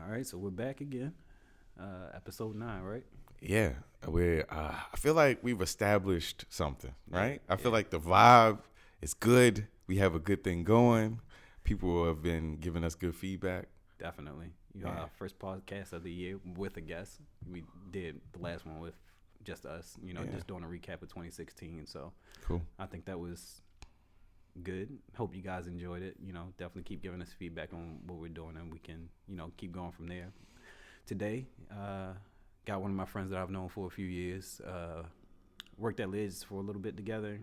All right, so we're back again. Episode 9, right? Yeah, I feel like we've established something, right? I feel like the vibe is good. We have a good thing going. People have been giving us good feedback. Definitely. Our first podcast of the year with a guest. We did the last one with just us, just doing a recap of 2016. So cool. I think that was good. Hope you guys enjoyed it. Definitely keep giving us feedback on what we're doing, and we can, keep going from there. Today, got one of my friends that I've known for a few years. Worked at Lids for a little bit together.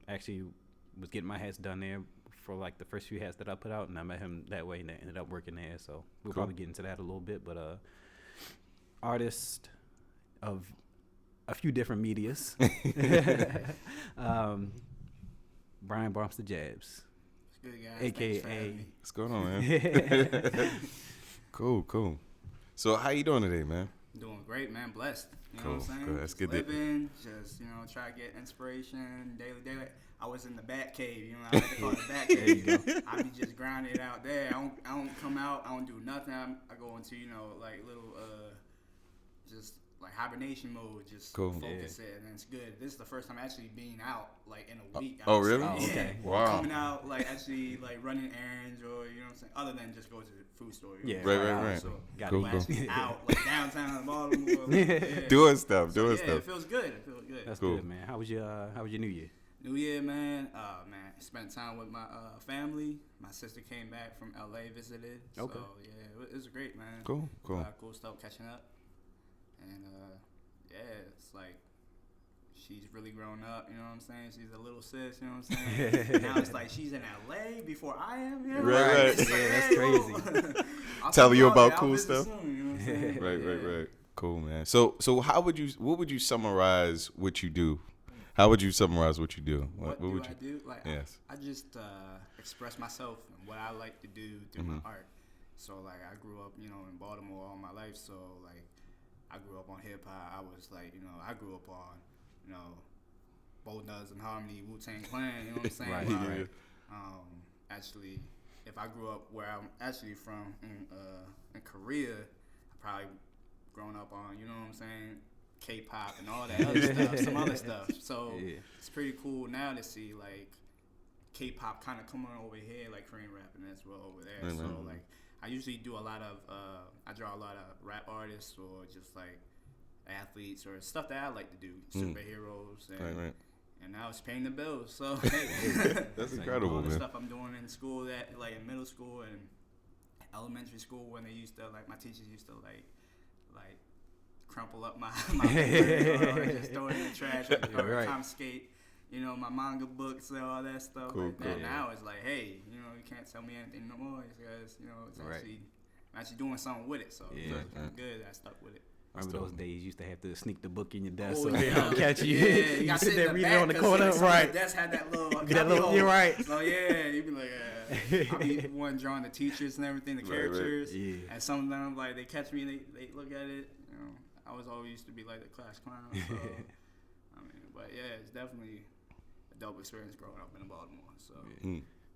Actually was getting my hats done there for like the first few hats that I put out, and I met him that way and ended up working there. So we'll probably get into that a little bit, but artist of a few different medias. Brian Bomster-Jabs A.K.A. What's going on, man? Cool. So how you doing today, man? Doing great, man. Blessed. You know Cool. what I'm saying? Good. That's good. Living, just, try to get inspiration daily. I was in the bat cave, I like to call it the bat cave. There you go. I be just grounded out there. I don't come out. I don't do nothing. I go into, like little, just like hibernation mode, just focus it, and it's good. This is the first time actually being out, like in a week. Oh, really? Oh, okay. Wow. Coming out, like actually, like running errands, or what I'm saying, other than just go to the food store. Yeah, right. So Cool. actually out, like downtown Baltimore. Doing stuff. It feels good. That's Cool. good, man. How was your New Year? New Year, man. Spent time with my family. My sister came back from LA, visited. Okay. So yeah, it was great, man. Cool. Cool stuff catching up. And it's like she's really grown up, you know what I'm saying? She's a little sis, you know what I'm saying? Now it's like she's in LA before I am. Right. Yeah, that's crazy. Telling you about cool stuff. Soon, you know what I'm saying? Right. Cool, man. So what would you summarize what you do? How would you summarize what you do? What would I do? Like, yes. I just express myself and what I like to do through my art. So, like, I grew up, in Baltimore all my life. So, like, I grew up on hip-hop. I was, like, I grew up on, Bo Nuts and Harmony, Wu-Tang Clan, you know what I'm saying? Right. Actually, if I grew up where I'm actually from in Korea, I probably grown up on, you know what I'm saying, K-pop and all that other stuff, some other stuff. So it's pretty cool now to see like K-pop kind of coming over here, like Korean rapping as well over there. Mm-hmm. So like I usually do a lot of I draw a lot of rap artists or just like athletes or stuff that I like to do, superheroes and now it's paying the bills. So hey, that's incredible, all the man. stuff I'm doing in school, that like in middle school and elementary school, when they used to like my teachers used to like crumple up my paper or just throw it in the trash or confiscate, my manga books and all that stuff like that. Now it's like, hey, you can't tell me anything no more because, it's actually doing something with it. So it's kind of good. I stuck with it. Remember those days you used to have to sneak the book in your desk so they don't catch you. Yeah, you got sit there reading on the corner. Right. The desk had that little you're right. So yeah, you'd be like, I'll be the one drawing the teachers and everything, the characters. Right. Yeah. And some of them, like, they catch me and they look at it. I was always used to be like the class clown. So, but yeah, it's definitely a dope experience growing up in Baltimore. So,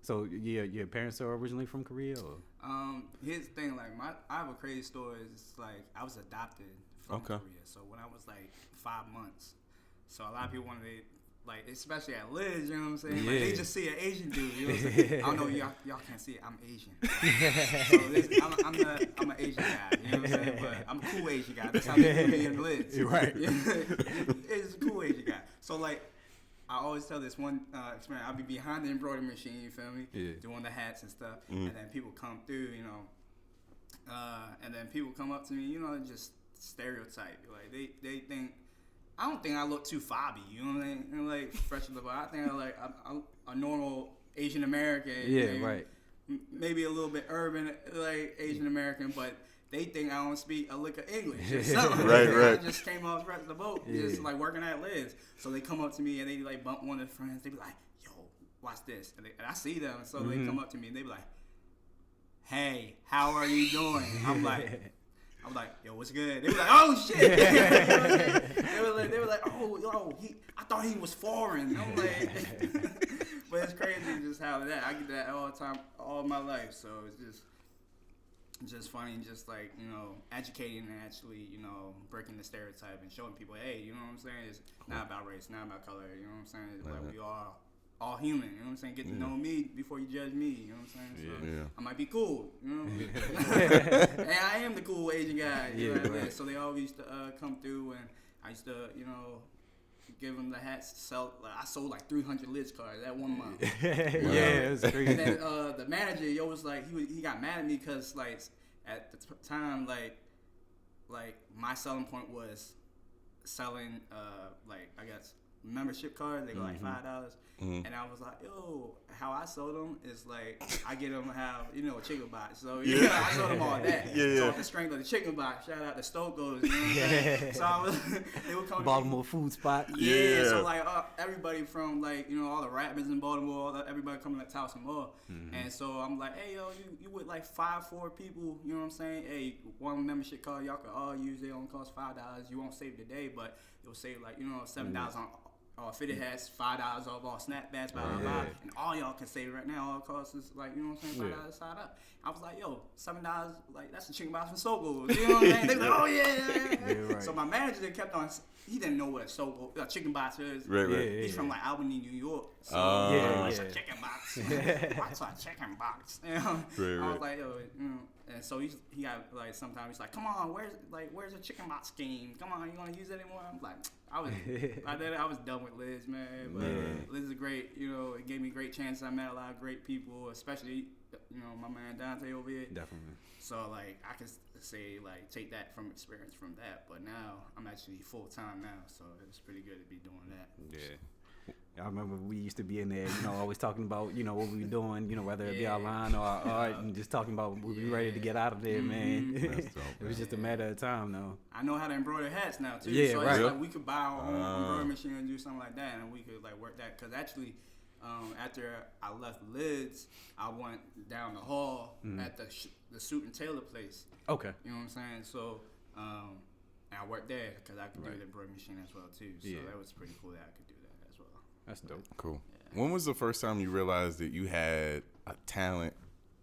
So your parents are originally from Korea, or? Here's the thing, like I have a crazy story. It's like I was adopted from Korea. So when I was like 5 months, so a lot of people wanted to, like, especially at Liz, you know what I'm saying? Yeah. Like, they just see an Asian dude. You know what I'm saying? I don't know, y'all can't see it. I'm Asian. So I'm an Asian guy. You know what I'm saying? But I'm a cool Asian guy. That's how they do me in Liz. You're right. It's a cool Asian guy. So like, I always tell this one experience. I'll be behind the embroidery machine, you feel me? Yeah. Doing the hats and stuff. And then people come through, and then people come up to me, just stereotype. Like, they think, I don't think I look too fobby, you know what I mean? Like, fresh in the body. I think I'm a normal Asian American. Yeah, right. Maybe a little bit urban, like Asian American, but they think I don't speak a lick of English or something. Right. I just came off the boat, just like working at Liz. So they come up to me and they like bump one of their friends. They be like, yo, watch this. And I see them. So they come up to me and they be like, hey, how are you doing? I'm like, yo, what's good? They were like, oh shit. they were like, oh, I thought he was foreign. I'm like, but it's crazy just how I get that all the time, all my life. So it's just, just funny, just like, you know, educating and actually, you know, breaking the stereotype and showing people, hey, you know what I'm saying? It's not about race, not about color, you know what I'm saying? It's like we are all human, you know what I'm saying? Get to know me before you judge me, you know what I'm saying? So I might be cool, you know? And I am the cool Asian guy, you know what I mean? So they always used to come through, and I used to, you know, give them the hats to sell. Like, I sold like 300 lids cards that 1 month. It was crazy. And then the manager, yo, was like, he got mad at me because like at the time, like my selling point was selling like, I guess, membership cards. They go like $5, and I was like, yo, how I sold them is like I get them have, you know, a chicken box. So yeah, I sold them all that. So off the strength of the chicken box, shout out to Stokos. You know what I'm saying? So I was, they would come Baltimore food spot. Yeah. So like everybody from like, you know, all the rappers in Baltimore, everybody coming to Towson Mall, and so I'm like, hey yo, you with like 5-4 people, you know what I'm saying? Hey, one membership card y'all can all use. They only cost $5. You won't save today, but it'll save like, you know, $7 on. Fitted hats, $5 off all snapbacks, blah, blah, blah. And all y'all can save right now. All it costs is like, you know what I'm saying, $5 side up. I was like, yo, $7, like, that's a chicken box from Soko. You know what I'm saying? They was like, oh, yeah. Right. So my manager kept on, he didn't know what a chicken box is. Right. He's from like Albany, New York. So it's a chicken box. What's a chicken box? You know? I was like, yo, you know. And so he got like, sometimes he's like, come on, where's the chicken box scheme? Come on, you gonna use it anymore? I'm like, I was done with Liz, man. But Liz is great. You know, it gave me great chances. I met a lot of great people, especially, you know, my man Donte over here. Definitely. So like, I can say like, take that from experience from that. But now I'm actually full time now, so it's pretty good to be doing that. Yeah. I remember we used to be in there, you know, always talking about, you know, what we were doing, you know, whether it be our line or our art, and just talking about we be ready to get out of there, man. It was just a matter of time, though. I know how to embroider hats now, too. Yeah, so right. It's like we could buy our own embroidery machine and do something like that, and we could, like, work that. Because actually, after I left Lids, I went down the hall at the suit and tailor place. Okay. You know what I'm saying? So, and I worked there because I could do the embroidery machine as well, too. So that was pretty cool that I could do that as well. That's dope. Cool. Yeah. When was the first time you realized that you had a talent,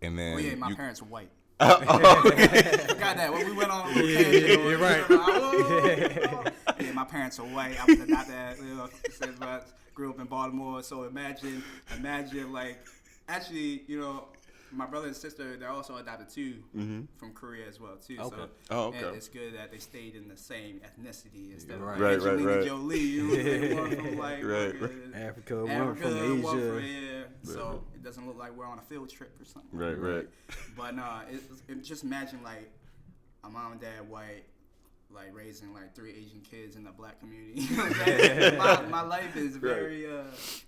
and then? My parents were white. Forgot that when we went on. You're right. Yeah, my parents are white. I was adopted. You know, grew up in Baltimore, so imagine like, actually, you know, my brother and sister, they're also adopted too from Korea as well too. Okay. So and it's good that they stayed in the same ethnicity instead of Angelina Jolie. You know, one from like Africa, one from Asia. So it doesn't look like we're on a field trip or something. Right. But no, just imagine like a mom and dad white, like raising like 3 Asian kids in the black community. You know what I'm saying? my life is very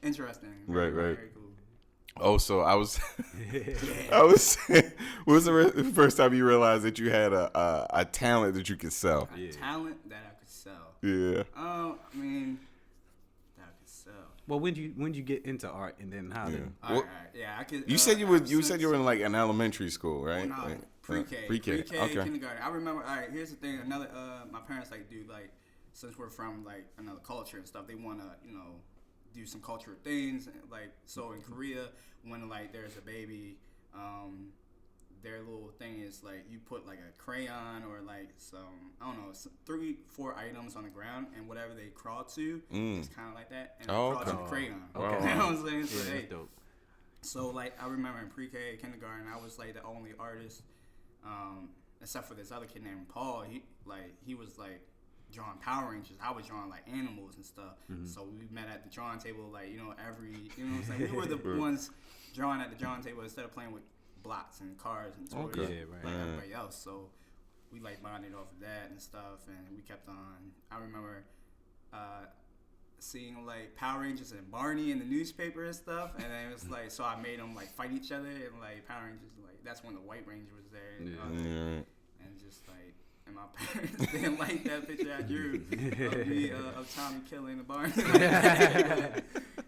interesting. Right. Very cool. Oh, so I was when was the first time you realized that you had a talent that you could sell? A talent that I could sell. Yeah. I mean, that I could sell. Well, when did you get into art, and then how? All right. Yeah, I could. You said you said you were in like an elementary school, right? Well, no, like, pre-K, okay. kindergarten. I remember. All right, here's the thing. Another, my parents like do like, since we're from like another culture and stuff, they want to, you know, do some cultural things. Like, so in Korea, when like there's a baby, their little thing is like you put like a crayon or like some, I don't know, 3-4 items on the ground, and whatever they crawl to, it's kind of like that, and they crawl to the crayon. Okay. You know what I'm saying? So, that's dope. So like I remember in pre-K, kindergarten, I was like the only artist, except for this other kid named Paul. He was like drawing Power Rangers. I was drawing like animals and stuff. So we met at the drawing table, like, you know, what I'm saying? We were the ones drawing at the drawing table instead of playing with blocks and cars and toys like everybody else. So we like bonded off of that and stuff, and we kept on. I remember seeing like Power Rangers and Barney in the newspaper and stuff, and then it was like, so I made them like fight each other, and like Power Rangers, like that's when the White Ranger was there, and just like. And my parents didn't like that picture I drew of me, of Tommy killing the Barney.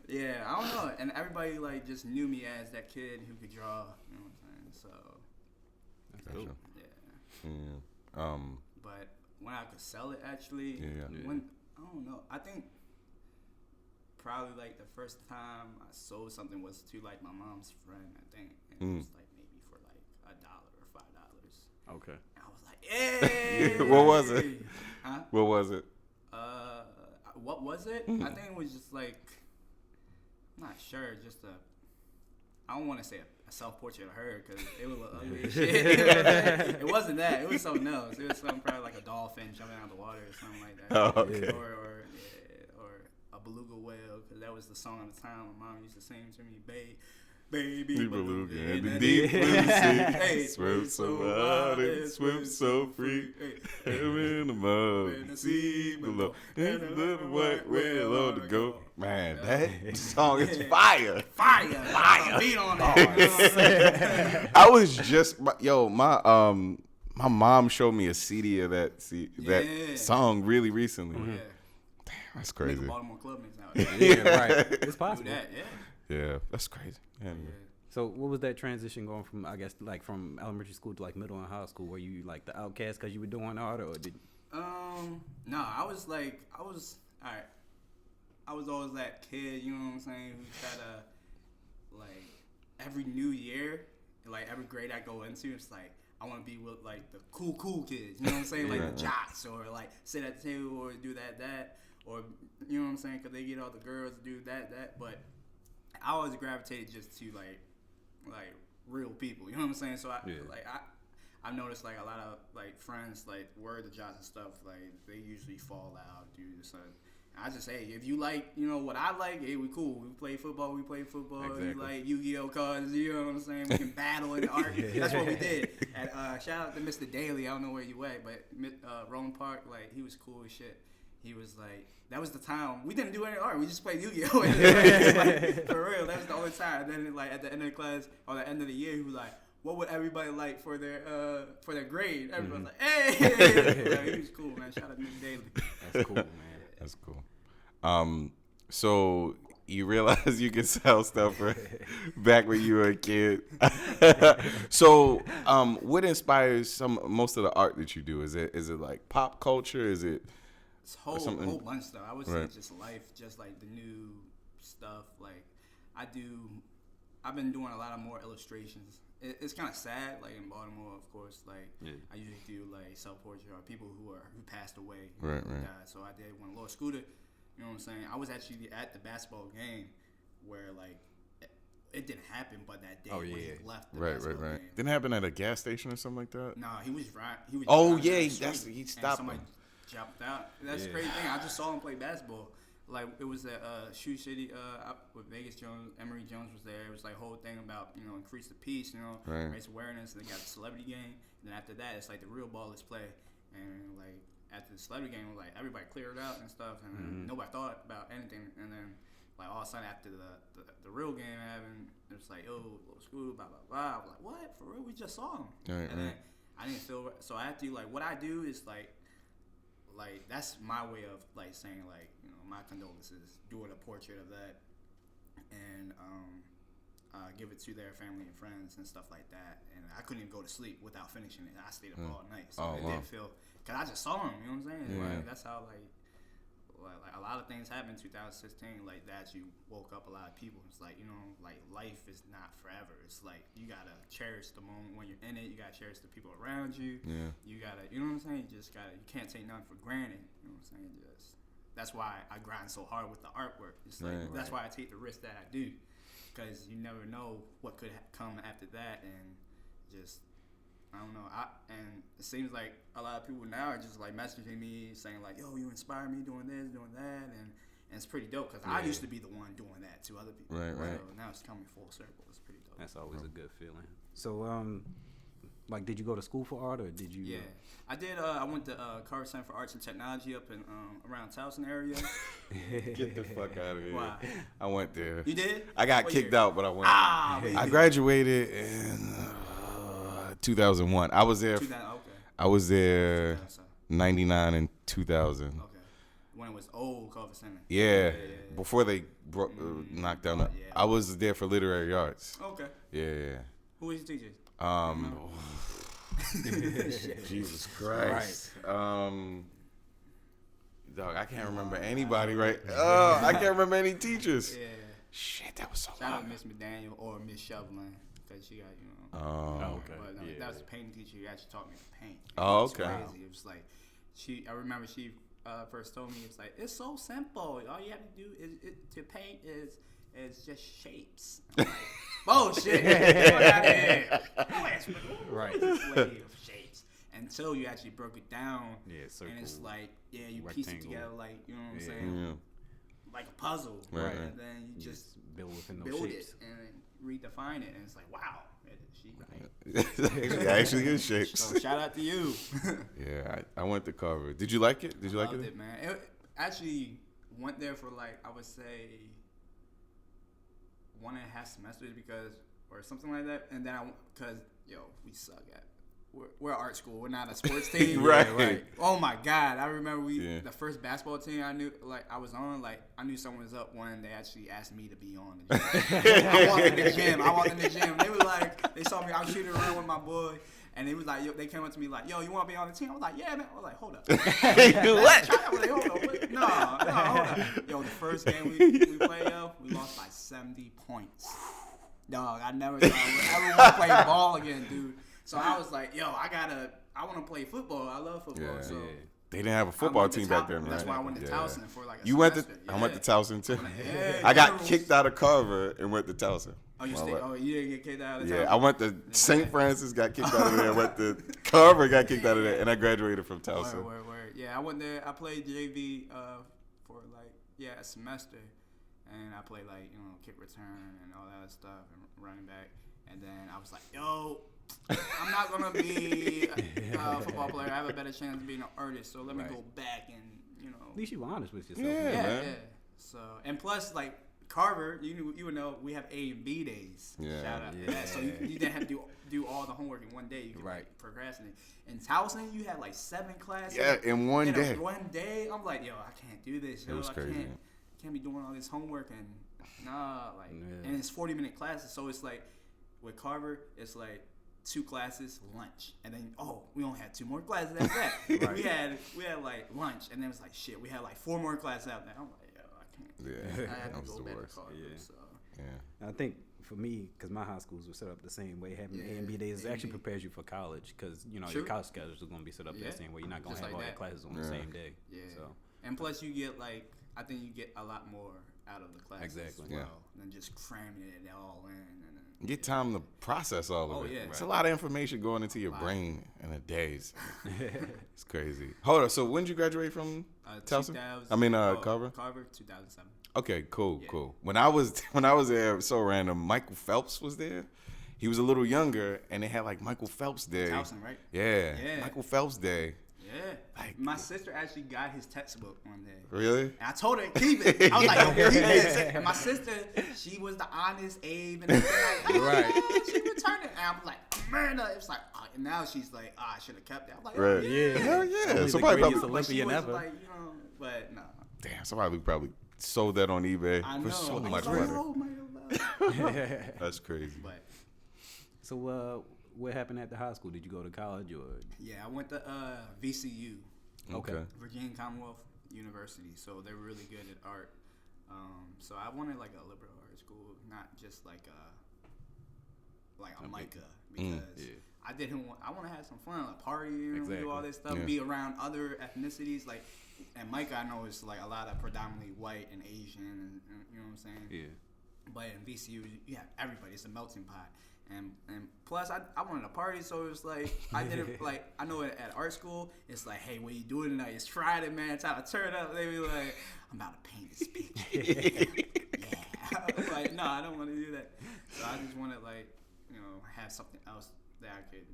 Yeah, I don't know. And everybody like just knew me as that kid who could draw. You know what I'm saying? So, that's cool. Yeah. But when I could sell it, actually, when I don't know. I think probably like the first time I sold something was to like my mom's friend. I think, and it was like maybe for like $1 or $5. Okay. I was like, hey. What was it? Huh? What was it? What was it? I think it was just like, I'm not sure, just I don't want to say a self-portrait of her because it was ugly as shit. It wasn't that. It was something else. It was something probably like a dolphin jumping out of the water or something like that. Oh, okay. Or a beluga whale, because that was the song at the time my mom used to sing to me, baby beluga in the deep blue sea. Hey, swim so wild and swim so free. Hey, in the mud, in the sea below, and a little white whale on the go. Man, that song is fire. Fire. Beat on it. I was just my mom showed me a CD of that song really recently. Yeah. Damn, that's crazy. Make a Baltimore club mix nowadays. Yeah, right. It's possible. Do that, Yeah, that's crazy. Yeah. So what was that transition going from, I guess, like from elementary school to like middle and high school? Were you like the outcast because you were doing art, or did? No, I was all right. I was always that kid, you know what I'm saying, who tried to, like, every new year, like every grade I go into, it's like I want to be with like the cool kids, you know what I'm saying, like the jocks, or like sit at the table or do that, or you know what I'm saying, because they get all the girls to do that. But I always gravitated just to like real people, you know what I'm saying. So I noticed like a lot of like friends like were the jocks and stuff, like they usually fall out due to something. I just say, if you like, you know, what I like, hey, we cool. We play football. Exactly. You like Yu-Gi-Oh cards, you know what I'm saying? We can battle in art. That's what we did. And shout out to Mr. Daly. I don't know where you at, but Roland Park, like, he was cool as shit. He was like, that was the time. We didn't do any art. We just played Yu-Gi-Oh. Like, for real, that was the only time. And then, like, at the end of the class, or the end of the year, he was like, what would everybody like for their grade? Everybody was like, hey! Like, he was cool, man. Shout out to Mr. Daly. That's cool, man. That's cool. So you realize you can sell stuff back when you were a kid. So, what inspires most of the art that you do? Is it like pop culture? Is it it's whole bunch of stuff? I would say just life, just like the new stuff. Like I've been doing a lot of more illustrations. It's kind of sad, like in Baltimore, of course. Like I usually do like self-portrait or people who passed away, right. Died. So I did one Lord Scooter. You know what I'm saying? I was actually at the basketball game where like it didn't happen, but that day when he left the basketball game. Didn't happen at a gas station or something like that. No, he was right. He stopped. Somebody jumped out. That's the crazy thing. I just saw him play basketball. Like it was at Shoe City with Vegas Jones. Emory Jones was there. It was like a whole thing about increase the peace, raise awareness. And they got the celebrity game. And then after that, it's like the real ball is play. And like after the celebrity game, like everybody cleared out and stuff, and nobody thought about anything. And then like all of a sudden after the real game happened, it was like school blah blah blah. I was like, what for real? We just saw him. Then I didn't feel so. I have to like what I do is like that's my way of like saying like my condolences, doing a portrait of that, and give it to their family and friends and stuff like that. And I couldn't even go to sleep without finishing it. I stayed up all night, so it didn't feel because I just saw him. You know what I'm saying? Yeah. Like that's how like a lot of things happened in 2016 like that. You woke up a lot of people. It's like like life is not forever. It's like you gotta cherish the moment when you're in it. You gotta cherish the people around you. Yeah. You gotta, you know what I'm saying? You can't take nothing for granted. You know what I'm saying? That's why I grind so hard with the artwork. It's like that's why I take the risk that I do, because you never know what could come after that, and just I don't know. And it seems like a lot of people now are just like messaging me saying like, "Yo, you inspire me doing this, doing that," and it's pretty dope because I used to be the one doing that to other people. Right. So now it's coming full circle. It's pretty dope. That's always a good feeling. So like, did you go to school for art, or did you? Yeah, I did. I went to Carver Center for Arts and Technology up in around Towson area. Get the fuck out of here! Why? I went there. You did? I got kicked out, but I went. I graduated in 2001. I was there. I was there 99 and 2000. Okay. When it was old Carver Center. Yeah. Before they knocked down. I was there for literary arts. Okay. Yeah. Who was your teachers? Jesus Christ. Dog, I can't remember anybody, right? I can't remember any teachers. Yeah. Shit, that was so Shout long. out Miss McDaniel or Miss Shovelin. because she got, you know. Oh, okay. But Yeah. that was the painting teacher who actually taught me to paint. Oh, It was okay. crazy. It was like, I remember she first told me, it's like, it's so simple. All you have to do to paint is just shapes. I'm like, bullshit. Get out of here. Right. Way of shapes. Until you actually broke it down. Yeah, circle. And it's like, yeah, you piece it rectangle. together like, you know what I'm Yeah. saying? Yeah. Like a puzzle. Right. And then you You just build within those build shapes. it and redefine it. And it's like, wow. She Actually good shapes. So shout out to you. Yeah, I went to Carver. Did you like it? Did you like Loved it? it, man. It actually went there for like, I would say 1.5 semesters or something like that. And then because we suck at. We're art school. We're not a sports team. Right. Oh my God! I remember the first basketball team I knew, like I was on, like I knew someone was up when they actually asked me to be on the gym. I walked in the gym. They were like, they saw me. I was shooting around with my boy, and they was like, they came up to me like, yo, you want to be on the team? I was like, yeah, man. I was like, hold up. What? I was like, hold up. No, hold up. Yo, the first game we played, we lost by 70 points. Dog, I never thought I would ever want to play ball again, dude. So I was like, yo, I want to play football. I love football. Yeah. So They didn't have a football team back then, right? That's why I went to Towson for like a You went to? semester. I went to Towson too. Yeah, I got Murals. kicked out of Carver and went to Towson. Oh, you didn't get kicked out of Towson? Yeah, I went to St. Francis, got kicked out of there. Went to Carver, got kicked out of there, and I graduated from Towson. Word. Yeah, I went there. I played JV for like a semester, and I played like kick return and all that stuff and running back. And then I was like, yo, I'm not gonna be a football player. I have a better chance of being an artist. So let me go back and At least you were honest with yourself. Yeah. So and plus like Carver, you would know we have A and B days. Yeah. Shout out to that. So you didn't have to do all the homework in one day. You could like procrastinate. In Towson, you had like 7 classes. Yeah, in one day. One day, I'm like, yo, I can't do this. Yo, It was crazy. I can't be doing all this homework and and it's 40-minute classes. So it's like with Carver, it's like 2 classes, lunch, and then we only had 2 more classes after that. Right. We had like lunch, and then it was like shit. We had like 4 more classes out there. I'm like, yo, I can't. Yeah, I had that to was go the back worst. to Carver. Yeah. So. Yeah. I think for me, because my high schools were set up the same way, having A and B days actually prepares you for college because your college schedule is going to be set up that same way. You're not going to Just have like all that. your classes on the same day. Yeah. So And plus, you get I think you get a lot more out of the classes Exactly. as well than just cramming it all in. And Get time to process all of it. yeah. It's a lot of information going into your brain in a day. It's crazy. Hold on. So when did you graduate from Towson? Carver? Carver, 2007. Okay, cool. When I was there, so random. Michael Phelps was there. He was a little younger, and they had like Michael Phelps Day. Towson, right? Yeah. Yeah. Michael Phelps Day. Yeah. Like- My sister actually got his textbook one day. Really? And I told her, keep it. I was like, yo, keep this. And my sister, she was the honest Abe and everything like that. Right. She returned it. And I was like, Amanda. It was like, and now she's like, I should have kept it. I'm like, Right. yeah, Hell yeah. Only the Somebody greatest probably, But she Olympian was ever. like, but no. damn, somebody probably sold that on eBay I know. for so I was much like, money. oh my God. That's crazy. But So what happened at the high school? Did you go to college or? yeah, I went to VCU, Okay. Virginia Commonwealth University. So they were really good at art. So I wanted like a liberal art school, not just like a MICA, because I didn't want. I want to have some fun, like party, do all this stuff, be around other ethnicities. Like, and MICA, I know is like a lot of predominantly white and Asian, and you know what I'm saying. Yeah. But in VCU, you have everybody. It's a melting pot. And plus, I wanted a party, so it was like, I didn't, like, I know at art school, it's like, hey, what you doing tonight? It's Friday, man. Time to turn up. They be like, I'm about to paint this picture. Yeah. I was like, no, I don't want to do that. So I just want to, like, have something else that I could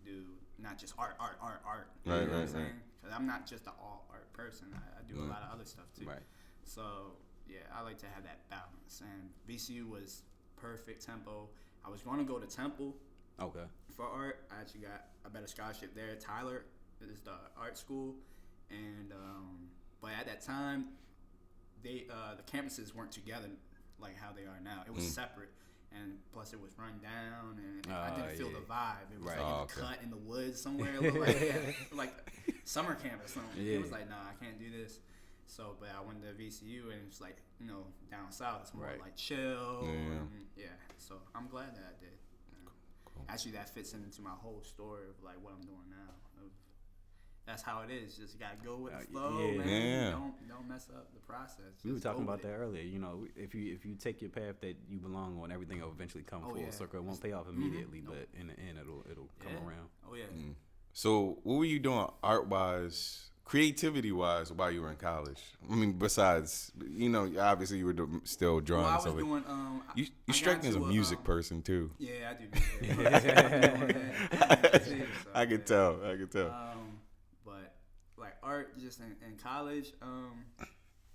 do, not just art. You know what I'm saying? Because I'm not just an all art person. I do a lot of other stuff, too. Right. So, yeah, I like to have that balance. And VCU was perfect tempo. I was going to go to Temple for art. I actually got a better scholarship there. Tyler is the art school. And but at that time, the campuses weren't together like how they are now. It was separate. And plus, it was run down, and I didn't feel the vibe. It was like in a cut in the woods somewhere, like summer camp or something. It was like, nah, I can't do this. So, but I went to VCU and it's like, you know, down south, it's more Right. like chill. Yeah. And, so I'm glad that I did. Cool. Actually, that fits into my whole story of like what I'm doing now. That's how it is. Just gotta go with the flow, yeah. man. Yeah. Don't mess up the process. We were Just talking go about with that earlier. You know, if you take your path that you belong on, everything will eventually come Oh, full yeah. circle. It won't pay off immediately, Nope. but in the end, it'll come Yeah. around. Oh yeah. So what were you doing art-wise, creativity-wise while you were in college? I mean, besides, you know, obviously you were still drawing. Well, I and was stuff. doing. You I strike got me as a to music person too. Yeah, I do. Music. I could tell. But like art, just in college,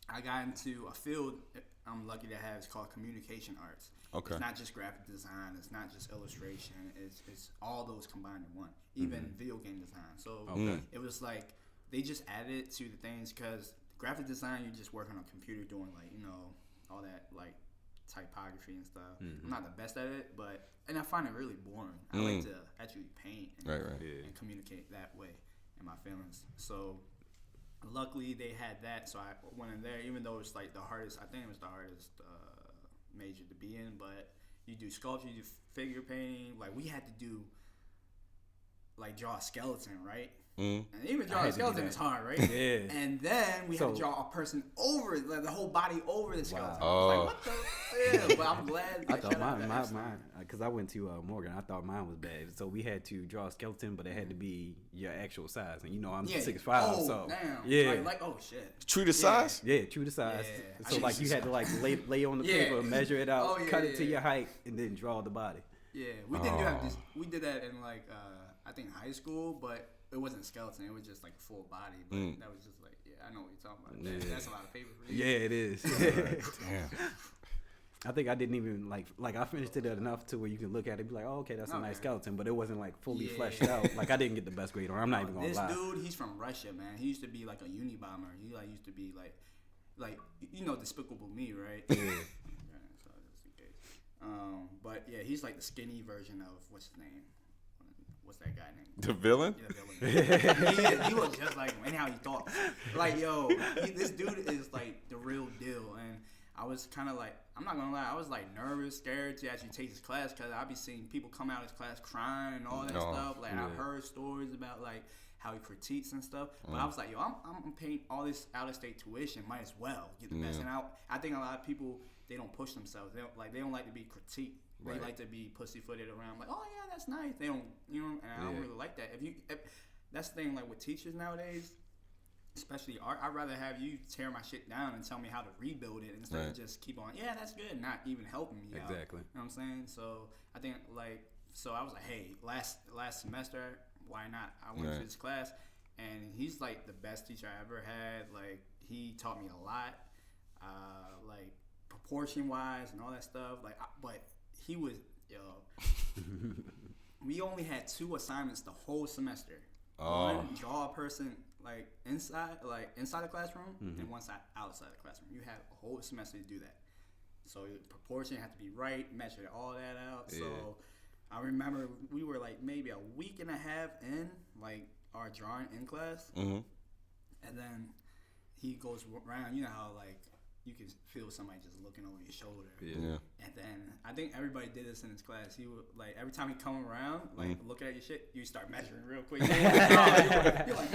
I got into a field I'm lucky to have. It's called communication arts. Okay. It's not just graphic design. It's not just illustration. It's all those combined in one. Even video game design. So it was like they just added to the things because graphic design, you're just working on a computer doing like, you know, all that like typography and stuff. I'm not the best at it, and I find it really boring. I like to actually paint and communicate that way in my feelings. So luckily they had that, so I went in there, even though it's like the hardest, I think it was the hardest major to be in, but you do sculpture, you do figure painting, like we had to do like draw a skeleton, right? And even drawing a skeleton is hard, right? Yeah. And then we had to draw a person over, like the whole body over the skeleton. Wow. I was like, what the? Yeah, but I'm glad. I thought mine, because I went to Morgan. I thought mine was bad. So we had to draw a skeleton, but it had to be your actual size. And you know, I'm 6'5", oh, so damn. yeah, Like oh shit. True to size? yeah, true to size. Yeah. So like you had to like lay on the paper, measure it out, cut it to your height, and then draw the body. Yeah, we didn't do that. We did that in like I think high school, but it wasn't a skeleton. It was just like full body. But that was just like, yeah, I know what you're talking about. Yeah. That's a lot of paper for you. Yeah, it is. Damn. I think I didn't even like I finished it enough to where you can look at it and be like, oh, okay, that's a nice skeleton, but it wasn't like fully fleshed out. Like I didn't get the best grade on it. I'm not even gonna this lie. This dude, he's from Russia, man. He used to be like a uni bomber. He like used to be like you know Despicable Me, right? Yeah. So just in case. But yeah, he's like the skinny version of what's his name? What's that guy named? The villain? Yeah, the villain. he looks just like him, and how he talks. Like, yo, this dude is like the real deal. And I was kind of like, I'm not gonna lie, I was like nervous, scared to actually take his class because I'd be seeing people come out of his class crying and all that stuff. Like, I've heard stories about like how he critiques and stuff. But I was like, yo, I'm paying all this out-of-state tuition. Might as well get the best. And I think a lot of people, they don't push themselves. They don't like to be critiqued. They like to be pussyfooted around, like, oh yeah, that's nice. They don't, you know, and I don't really like that. If that's the thing, like with teachers nowadays, especially art, I'd rather have you tear my shit down and tell me how to rebuild it instead of just keep on, yeah, that's good, not even helping me out. Exactly. You know what I'm saying? So I think so I was like, hey, last semester, why not? I went to this class, and he's like the best teacher I ever had. Like he taught me a lot, like proportion wise and all that stuff. Like, but he was, we only had 2 assignments the whole semester. One, draw a person like inside the classroom, and one side outside the classroom. You had a whole semester to do that. So your proportion had to be right, measure all that out. Yeah. So I remember we were like maybe a week and a half in like our drawing in class, and then he goes around. You know how like you can feel somebody just looking over your shoulder. Yeah. And then I think everybody did this in his class. He would like every time he come around, like looking at your shit, you start measuring real quick. You're like,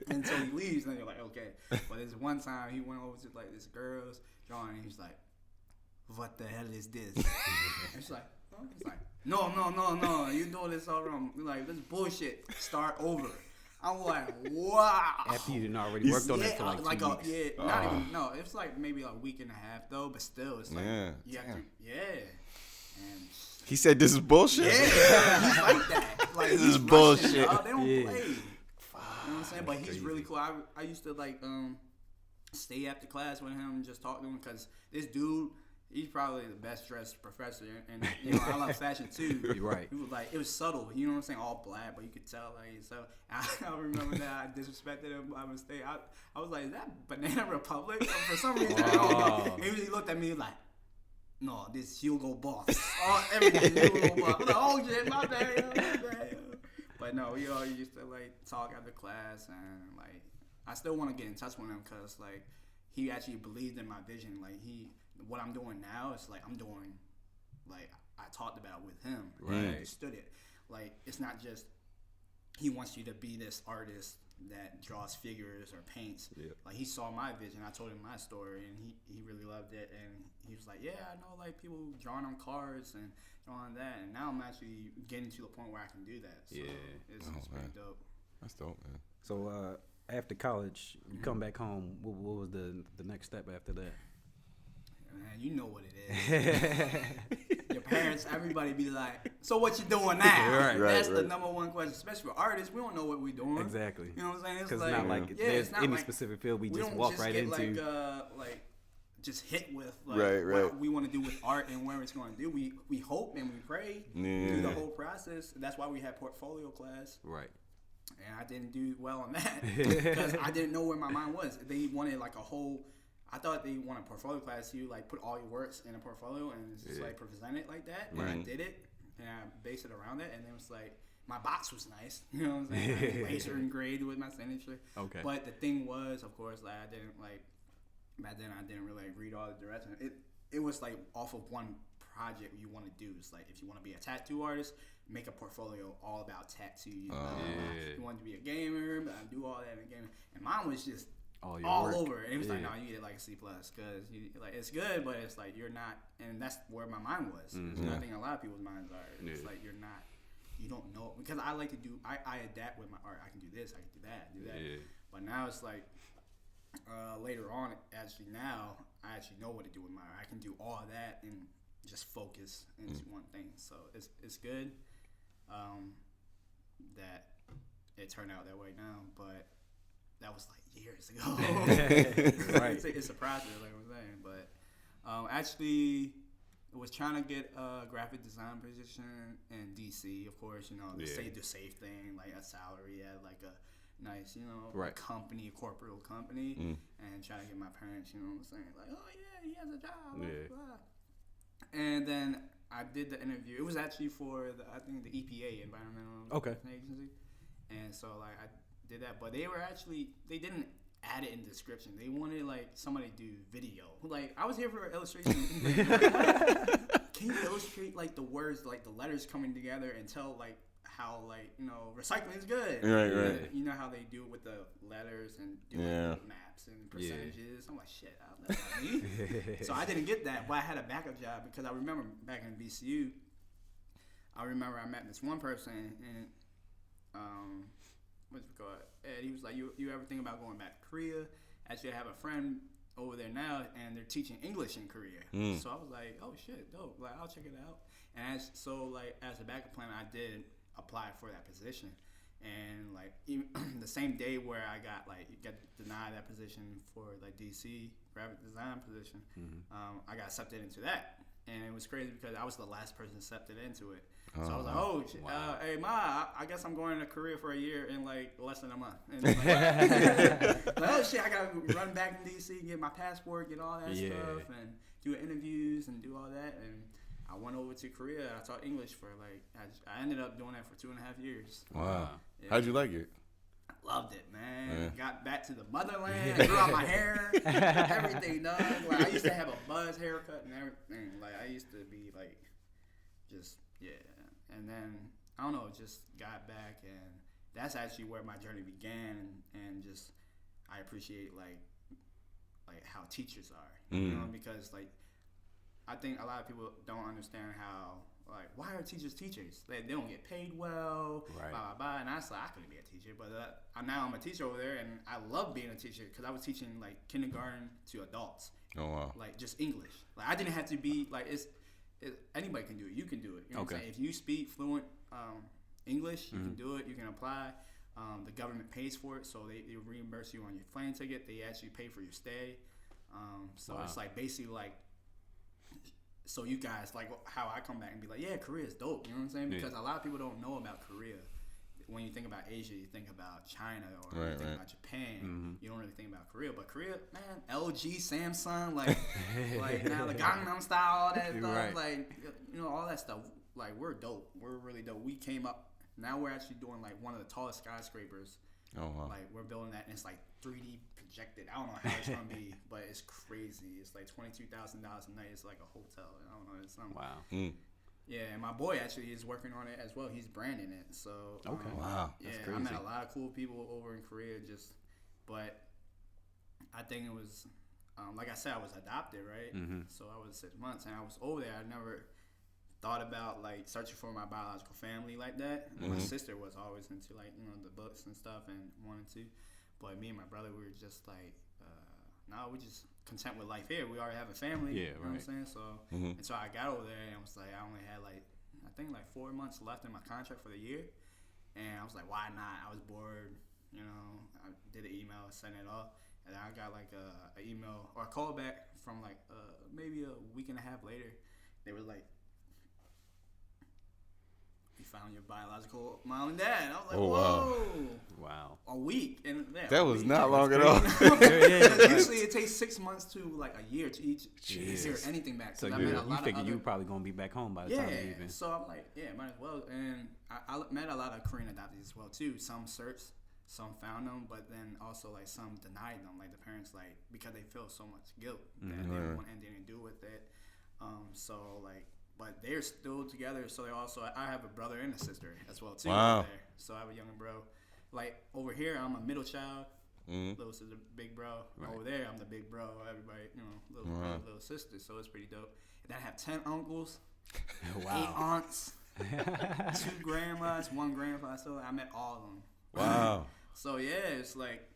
until he leaves, and then you're like, okay. But there's one time he went over to like this girl's drawing, and he's like, "What the hell is this?" And she's like, oh. He's like, "No, you doing this all wrong. Like this bullshit. Start over." I'm like, wow. After you didn't already worked on it for like 2 weeks. Not even, no, it's like maybe a week and a half though, but still, it's like, you have to, And he said, "This is bullshit." Yeah, he's like that. Like, this is bullshit. They don't play. You know what I'm saying? But he's really cool. I used to like stay after class with him and just talk to him because this dude, he's probably the best dressed professor, and you know I love fashion too. You're right. He was like, it was subtle, you know what I'm saying, all black, but you could tell like so. I remember that I disrespected him by mistake. I was like, is that Banana Republic? For some reason, I don't know. He looked at me like, no, this Hugo Boss. Everything is Hugo Boss. I'm like, oh shit, my bad. But no, we all used to like talk after class and like I still want to get in touch with him because like he actually believed in my vision. Like what I'm doing now is like I'm doing like I talked about with him. Right. And he understood it. Like it's not just he wants you to be this artist that draws figures or paints. Yeah. Like he saw my vision. I told him my story, and he really loved it. And he was like, "Yeah, I know like people drawing on cards and drawing that." And now I'm actually getting to the point where I can do that. So it's pretty dope. That's dope, man. So after college, you come back home. What was the next step after that? Man, you know what it is. Your parents, everybody be like, "So what you doing now?" That's the number one question, especially for artists. We don't know what we doing. Exactly. You know what I'm saying? Because it's not like there's any specific field we just walk right into. Like just hit with what we want to do with art and where it's going to do. We hope and we pray through the whole process. That's why we had portfolio class. Right. And I didn't do well on that because I didn't know where my mind was. They wanted like a whole. I thought they wanted portfolio class. You like put all your works in a portfolio and just like present it like that. And I did it and I based it around that. And it was like my box was nice. You know what I'm saying? Laser engraved with my signature. Okay. But the thing was, of course, like I didn't like back then. I didn't really read all the directions. It was like off of one project you want to do. It's like if you want to be a tattoo artist, make a portfolio all about tattoos. You want to be a gamer, do all that in gaming. And mine was just all over. And it was like, no, you get like a C+ because like it's good, but it's like you're not. And that's where my mind was. I think a lot of people's minds are. It's like you're not. You don't know because I like to do. I adapt with my art. I can do this. I can do that. Yeah. But now it's like later on. Actually, now I actually know what to do with my art. I can do all of that and just focus into one thing. So it's good that it turned out that way now, but that was like years ago. Right. It's a process, like I'm saying. But actually, I was trying to get a graphic design position in DC, of course, you know, the safe thing, like a salary at like a nice, you know, company, a corporate company, and trying to get my parents, you know what I'm saying, like, oh yeah, he has a job, blah, blah. And then I did the interview. It was actually for I think the EPA, Environmental Agency. And so like I did that, but they didn't add it in the description. They wanted like somebody to do video. Like I was here for illustration. Can you illustrate like the words, like the letters coming together and tell like how like, you know, recycling is good. Right. You know how they do it with the letters and do like, maps and percentages. I'm like, shit, that's not me. So I didn't get that, but I had a backup job because I remember back in VCU, I met this one person and what's it called? And he was like, you ever think about going back to Korea? Actually, I have a friend over there now, and they're teaching English in Korea. So I was like, oh shit, dope. Like I'll check it out. And as a backup plan, I did apply for that position, and like even the same day where I got denied that position for like DC graphic design position, I got accepted into that, and it was crazy because I was the last person accepted into it. So I was like, oh, hey ma, I guess I'm going to Korea for a year in like less than a month. And like, oh shit, I gotta run back to DC, get my passport, get all that stuff, and do interviews and do all that. And I went over to Korea. I taught English for I ended up doing that for 2.5 years. Wow. How'd you like it? Loved it, man. Got back to the motherland, grew out my hair, everything done. Like I used to have a buzz haircut and everything. Like I used to be like, just and then I don't know, just got back, and that's actually where my journey began. And just I appreciate like how teachers are, you know, because like. I think a lot of people don't understand how, like, why are teachers teachers? They don't get paid well, blah, blah, blah. And I was like, I couldn't be a teacher. But now I'm a teacher over there, and I love being a teacher because I was teaching, like, kindergarten to adults. Oh, wow. Like, just English. Like, I didn't have to be, like, anybody can do it. You can do it. You know what I'm saying? If you speak fluent English, you can do it. You can apply. The government pays for it, so they reimburse you on your plane ticket. They actually pay for your stay. So it's, like, basically, like, so you guys, like how I come back and be like, yeah, Korea is dope. You know what I'm saying? Because a lot of people don't know about Korea. When you think about Asia, you think about China or you think about Japan. You don't really think about Korea. But Korea, man, LG, Samsung, like now the Gangnam Style, all that stuff. Like, you know, all that stuff. Like, we're dope. We're really dope. We came up. Now we're actually doing like one of the tallest skyscrapers Oh wow. Like we're building that, and it's like 3D projected. I don't know how it's gonna be, but it's crazy. It's like $22,000 a night. It's like a hotel. I don't know. It's something. Wow. Yeah, and my boy actually is working on it as well. He's branding it. So okay. Wow. Yeah, That's crazy. I met a lot of cool people over in Korea. But I think it was, like I said, I was adopted, right? Mm-hmm. So I was 6 months, and I was over there. I never thought about like searching for my biological family like that. My sister was always into like the books and stuff and wanted to, but me and my brother, we were just like, no, we just content with life here. We already have a family. Yeah, you know what I'm saying? So and so I got over there and I was like, I only had like I think like 4 months left in my contract for the year, and I was like, why not? I was bored. I did an email, sent it off, and I got like a email or a call back from like maybe a week and a half later. They were like, "You found your biological mom and dad." And I was like, Oh, "Whoa, Wow. a week!" And yeah, That a was week. not long at all. Usually it takes 6 months to like a year to each hear anything back. So I you met a lot of figured other, you were probably gonna be back home by the time you even. so I'm like, yeah, might as well. And I met a lot of Korean adoptees as well too. Some searched, some found them, but then also like some denied them. Like the parents, like because they feel so much guilt that they don't want anything to do with it. So like, but they're still together. So they also, I have a brother and a sister as well too. Wow. Over there. So I have a younger bro. Like over here, I'm a middle child. Little sister, big bro. Right. Over there, I'm the big bro. Everybody, little brother, little sister. So it's pretty dope. And then I have 10 uncles, 8 aunts, 2 grandmas, 1 grandpa. So I met all of them. Wow. So yeah, it's like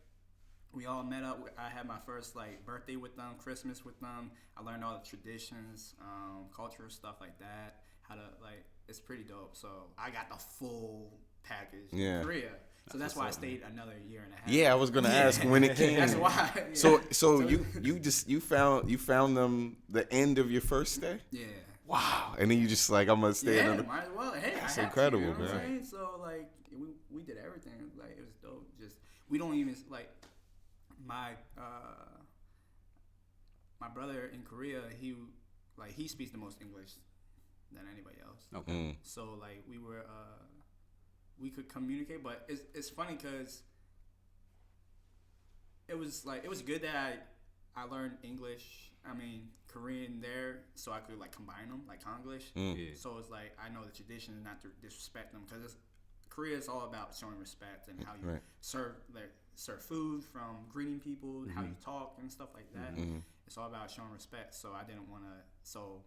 we all met up. I had my first like birthday with them, Christmas with them. I learned all the traditions, culture, stuff like that. How to like, it's pretty dope. So I got the full package in Korea. So that's why I stayed another year and a half. Yeah, I was gonna ask when it came. That's why. Yeah. So you found them the end of your first stay? Yeah. Wow. And then you just like, I'm gonna stay Yeah, another. might as well. Hey, That's I have incredible, to, you know what I'm man. saying? So like we did everything. Like it was dope. Just we don't even like my brother in Korea. He speaks the most English than anybody else. Okay. So like we could communicate, but it's funny because it was good that I learned English. I mean Korean there, so I could like combine them like Konglish. Yeah. So it's like I know the tradition and not to disrespect them because Korea is all about showing respect and how you serve food, from greeting people, how you talk and stuff like that. It's all about showing respect. So I didn't want to. So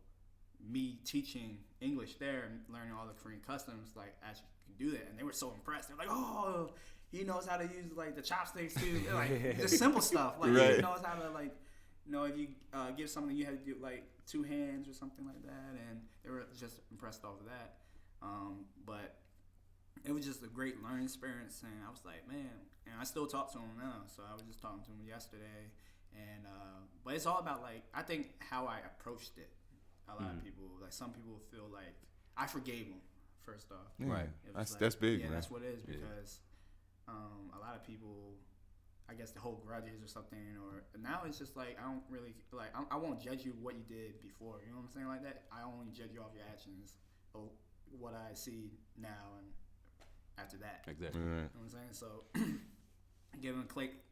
me teaching English there and learning all the Korean customs, like actually can do that, and they were so impressed. They're like, "Oh, he knows how to use like the chopsticks too." Like just simple stuff. Like he knows how to like. If you give something, you have to do like 2 hands or something like that, and they were just impressed off of that. But it was just a great learning experience, and I was like, man, and I still talk to him now. So I was just talking to him yesterday, and but it's all about like I think how I approached it. A lot of people, like some people feel like I forgave them first off. Yeah. Right. That's big, yeah, man. that's what it is because a lot of people, I guess, they hold grudges or something. Or now it's just like I don't really like I won't judge you what you did before. You know what I'm saying like that. I only judge you off your actions or what I see now and after that. Exactly. You know what I'm saying? So giving a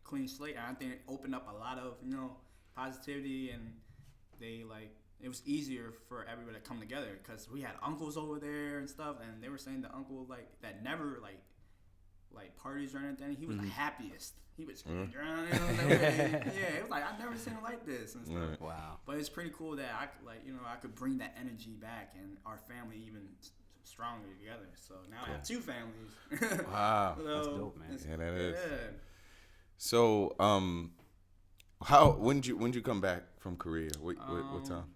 clean slate, I think it opened up a lot of positivity, and they like. It was easier for everybody to come together because we had uncles over there and stuff, and they were saying the uncle like that never like parties or anything. He was the happiest. He was it was like I've never seen him like this and stuff. Wow. But it's pretty cool that I could bring that energy back and our family even stronger together. So now I have 2 families. Wow. So That's dope, man. Yeah, that is. Yeah. So when did you come back from Korea? What time?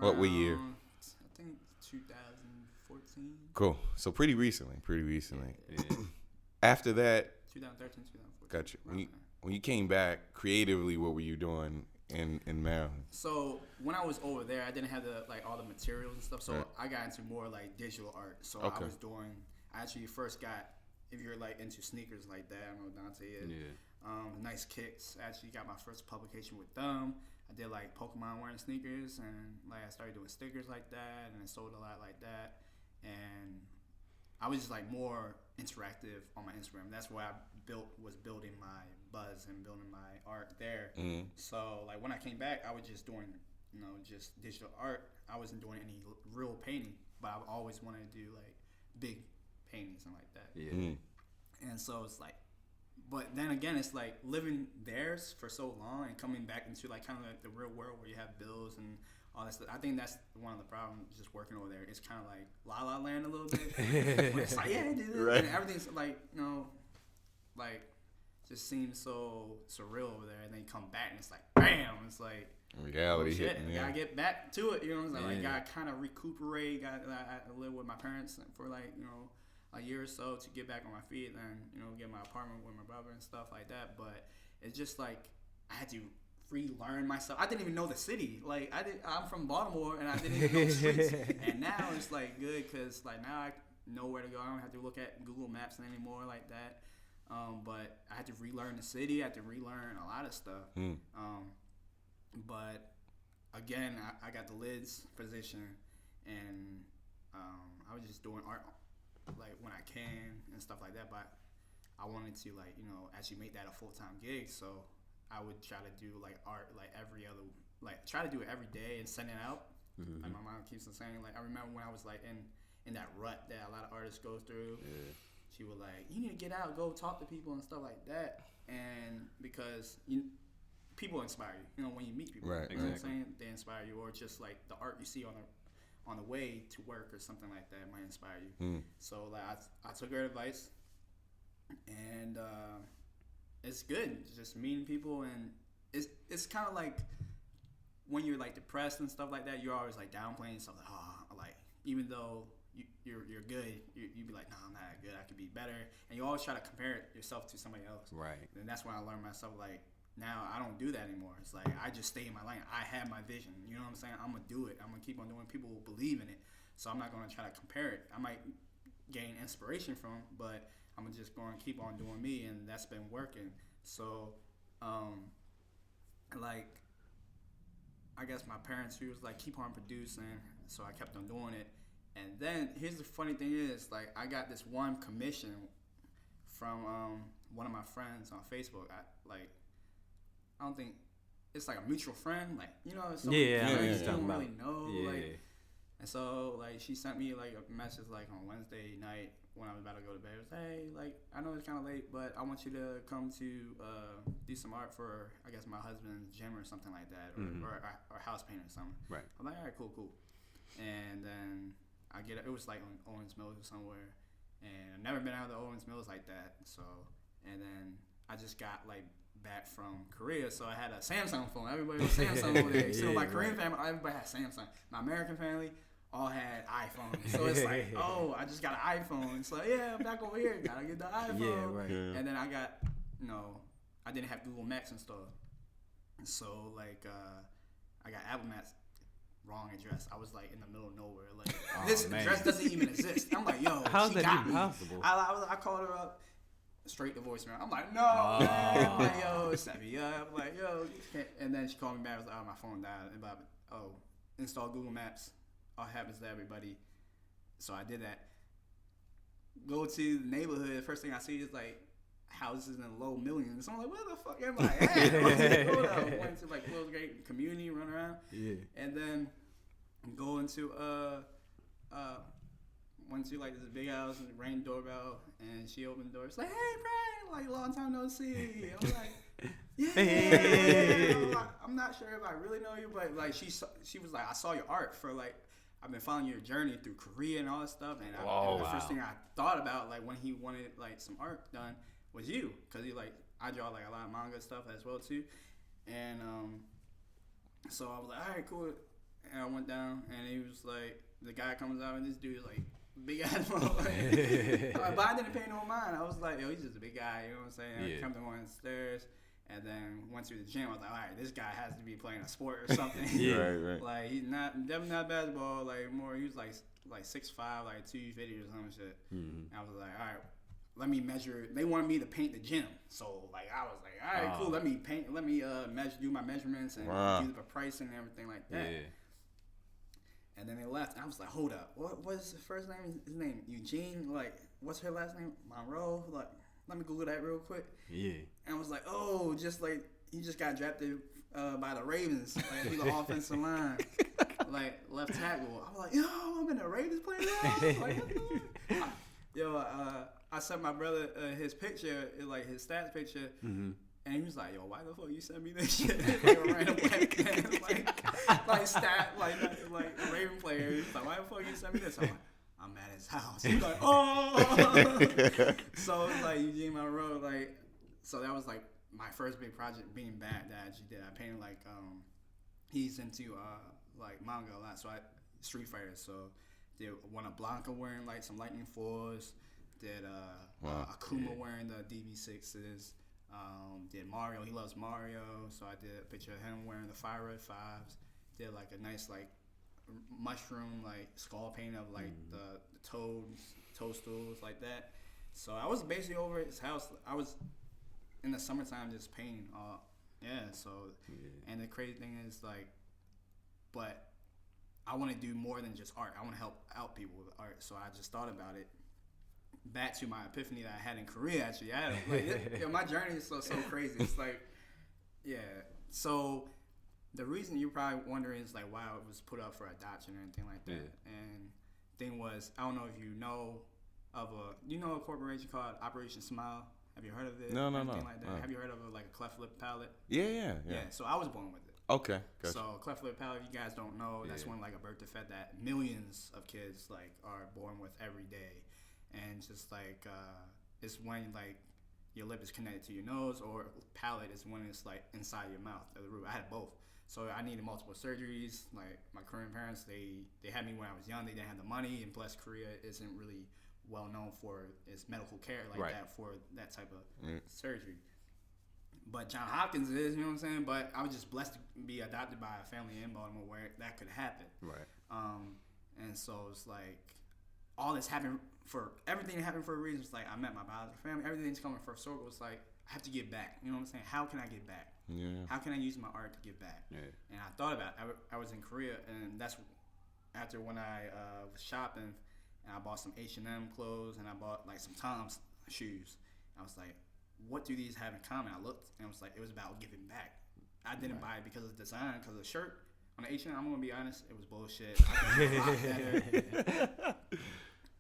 What year? I think 2014. Cool. So pretty recently. Yeah. After that, 2013, 2014. gotcha. When you came back creatively, what were you doing in Maryland? So when I was over there, I didn't have all the materials and stuff. So I got into more like digital art. So I actually first got, if you're like into sneakers like that, I don't know Donte is. Yeah. Nice Kicks. I actually got my first publication with them. I did like Pokemon wearing sneakers, and like I started doing stickers like that, and I sold a lot like that. And I was just like more interactive on my Instagram. That's where I was building my buzz and building my art there. So like when I came back, I was just doing, just digital art. I wasn't doing any real painting, but I always wanted to do like big paintings and like that. Yeah. And so it's like, but then again, it's like living there for so long and coming back into like kind of like the real world where you have bills and all that stuff. I think that's one of the problems just working over there. It's kind of like La La Land a little bit. It's like, yeah, dude. Right. And everything's like, like just seems so surreal over there. And then you come back and it's like, bam. It's like, reality hitting. Yeah. Gotta get back to it. You know what I'm saying? Like, gotta kind of recuperate. I live with my parents for like, a year or so to get back on my feet. And, get my apartment with my brother and stuff like that. But it's just like, I had to relearn myself. I didn't even know the city. Like I'm from Baltimore and I didn't even know the streets. And now it's like good because like now I know where to go. I don't have to look at Google Maps anymore like that. But I had to relearn the city. I had to relearn a lot of stuff. But again, I got the lids position and I was just doing art like when I can and stuff like that. But I wanted to like actually make that a full-time gig. So I would try to do like art like try to do it every day and send it out. Like my mom keeps on saying, like I remember when I was like in that rut that a lot of artists go through. She was like, you need to get out, go talk to people and stuff like that. And because people inspire you, when you meet people, right? You know what I'm saying? They inspire you, or just like the art you see on the way to work or something like that might inspire you. So like I took her advice, and it's good just meeting people. And it's kind of like when you're like depressed and stuff like that, you're always like downplaying stuff like, like even though you're good, you'd be like, no, I'm not that good, I could be better. And you always try to compare yourself to somebody else, right? And that's when I learned myself, like now I don't do that anymore. It's like I just stay in my lane. I have my vision, you know what I'm saying? I'm gonna do it. I'm gonna keep on doing. People will believe in it, so I'm not gonna try to compare it. I might gain inspiration from, but I'm just gonna keep on doing me, and that's been working. So like I guess my parents, who was like, keep on producing, so I kept on doing it. And then here's the funny thing is, like, I got this one commission from one of my friends on Facebook. I don't think it's like a mutual friend, like, you don't really know, like. And so like she sent me like a message like on Wednesday night when I was about to go to bed. It was, hey, like I know it's kind of late, but I want you to come to do some art for, I guess, my husband's gym or something like that, or house paint or something. Right. I'm like, all right, cool. And then it was like on Owens Mills or somewhere, and I've never been out of the Owens Mills like that. So, and then I just got like back from Korea, so I had a Samsung phone. Everybody was Samsung over there. So my Korean family, everybody had Samsung. My American family all had iPhones. So it's like, oh, I just got an iPhone. It's like, yeah, I'm back over here. Gotta get the iPhone. Yeah, right. Yeah. And then I got, I didn't have Google Maps installed. So like, I got Apple Maps. Wrong address. I was like in the middle of nowhere. Like this address doesn't even exist. I'm like, yo, how's that even possible? I called her up, straight to voicemail. I'm like, no, man. I'm like, yo, set me up. I'm like, yo, and then she called me back. I was like, oh, my phone died. And install Google Maps. All happens to everybody. So I did that. Go to the neighborhood. First thing I see is like houses in the low millions. So I'm like, where the fuck am I at? Hold up. Went to like Will's Great Community, run around. Yeah. And then go into went to like this big house and rang doorbell, and she opened the door. It's like, hey Brian, like long time no see. I'm like, yeah. Hey. I'm not sure if I really know you, but like she was like, I saw your art for like, I've been following your journey through Korea and all that stuff, and the first thing I thought about, like when he wanted like some art done, was you, because I draw like a lot of manga stuff as well too, and so I was like, all right, cool, and I went down, and he was like, the guy comes out, and this dude is like big ass motherfucker, but I didn't pay no mind. I was like, yo, he's just a big guy, you know what I'm saying? Yeah. I come down one of the stairs, and then went to the gym. I was like, all right, this guy has to be playing a sport or something. Yeah, right. Like he's definitely not basketball. Like more, he was like 6'5", like 250 or some shit. And I was like, all right, let me measure. They wanted me to paint the gym, so like I was like, all right, cool. Let me paint. Let me do my measurements and do the pricing and everything like that. Yeah. And then they left, and I was like, hold up, what was the first name? His name Eugene, like what's her last name? Monroe. Like, let me Google that real quick. Yeah. And I was like, oh, just like he just got drafted by the Ravens. Like, he's the offensive line, like left tackle. I was like, yo, I'm in the Ravens playing now. Like, yo, I sent my brother his picture, like his stats picture. Mm-hmm. And he was like, yo, why the fuck you send me this shit? Like a random black man, like stat, like a Raven player. He's like, why the fuck you send me this? I'm like, I'm at his house. He's like, oh. So it's like Eugene Monroe, like, so that was like my first big project being bad that I actually did. I painted like, he's into like manga a lot, so Street Fighter. So did one of Blanca wearing like some Lightning 4s. Did Akuma wearing the DB6s. Did Mario. He loves Mario, so I did a picture of him wearing the Fire Red 5s. Did like a nice like mushroom like skull paint of like the toadstools like that. So I was basically over at his house. I was in the summertime just painting. And the crazy thing is like, but I want to do more than just art. I want to help out people with art. So I just thought about it. Back to my epiphany that I had in Korea, actually. I had, like, my journey is so crazy. It's like, yeah. So the reason you're probably wondering is like why it was put up for adoption or anything like that. Yeah. And thing was, I don't know if you know of a corporation called Operation Smile. Have you heard of it? No. Like that? Have you heard of like a cleft lip palette? Yeah. So I was born with it. Okay. Gotcha. So cleft lip palette, if you guys don't know, that's one like a birth defect that millions of kids like are born with every day. And just like it's when like your lip is connected to your nose, or palate is when it's like inside your mouth, the root. I had both, so I needed multiple surgeries. Like my Korean parents, they had me when I was young. They didn't have the money, and plus Korea isn't really well known for its medical care like that for that type of surgery. But John Hopkins is, you know what I'm saying. But I was just blessed to be adopted by a family in Baltimore where that could happen. Right. And so it's like all this happened for everything happened for a reason. It's like I met my biological family. Everything's coming full circle. It's like I have to give back. You know what I'm saying? How can I give back? Yeah. How can I use my art to give back? Yeah. And I thought about it. I was in Korea, and that's after when I was shopping, and I bought some H&M clothes, and I bought like some Tom's shoes. I was like, what do these have in common? I looked, and I was like, it was about giving back. I didn't buy it because of the design, because of the shirt. On the H&M, I'm gonna be honest, it was bullshit. I could do a lot better.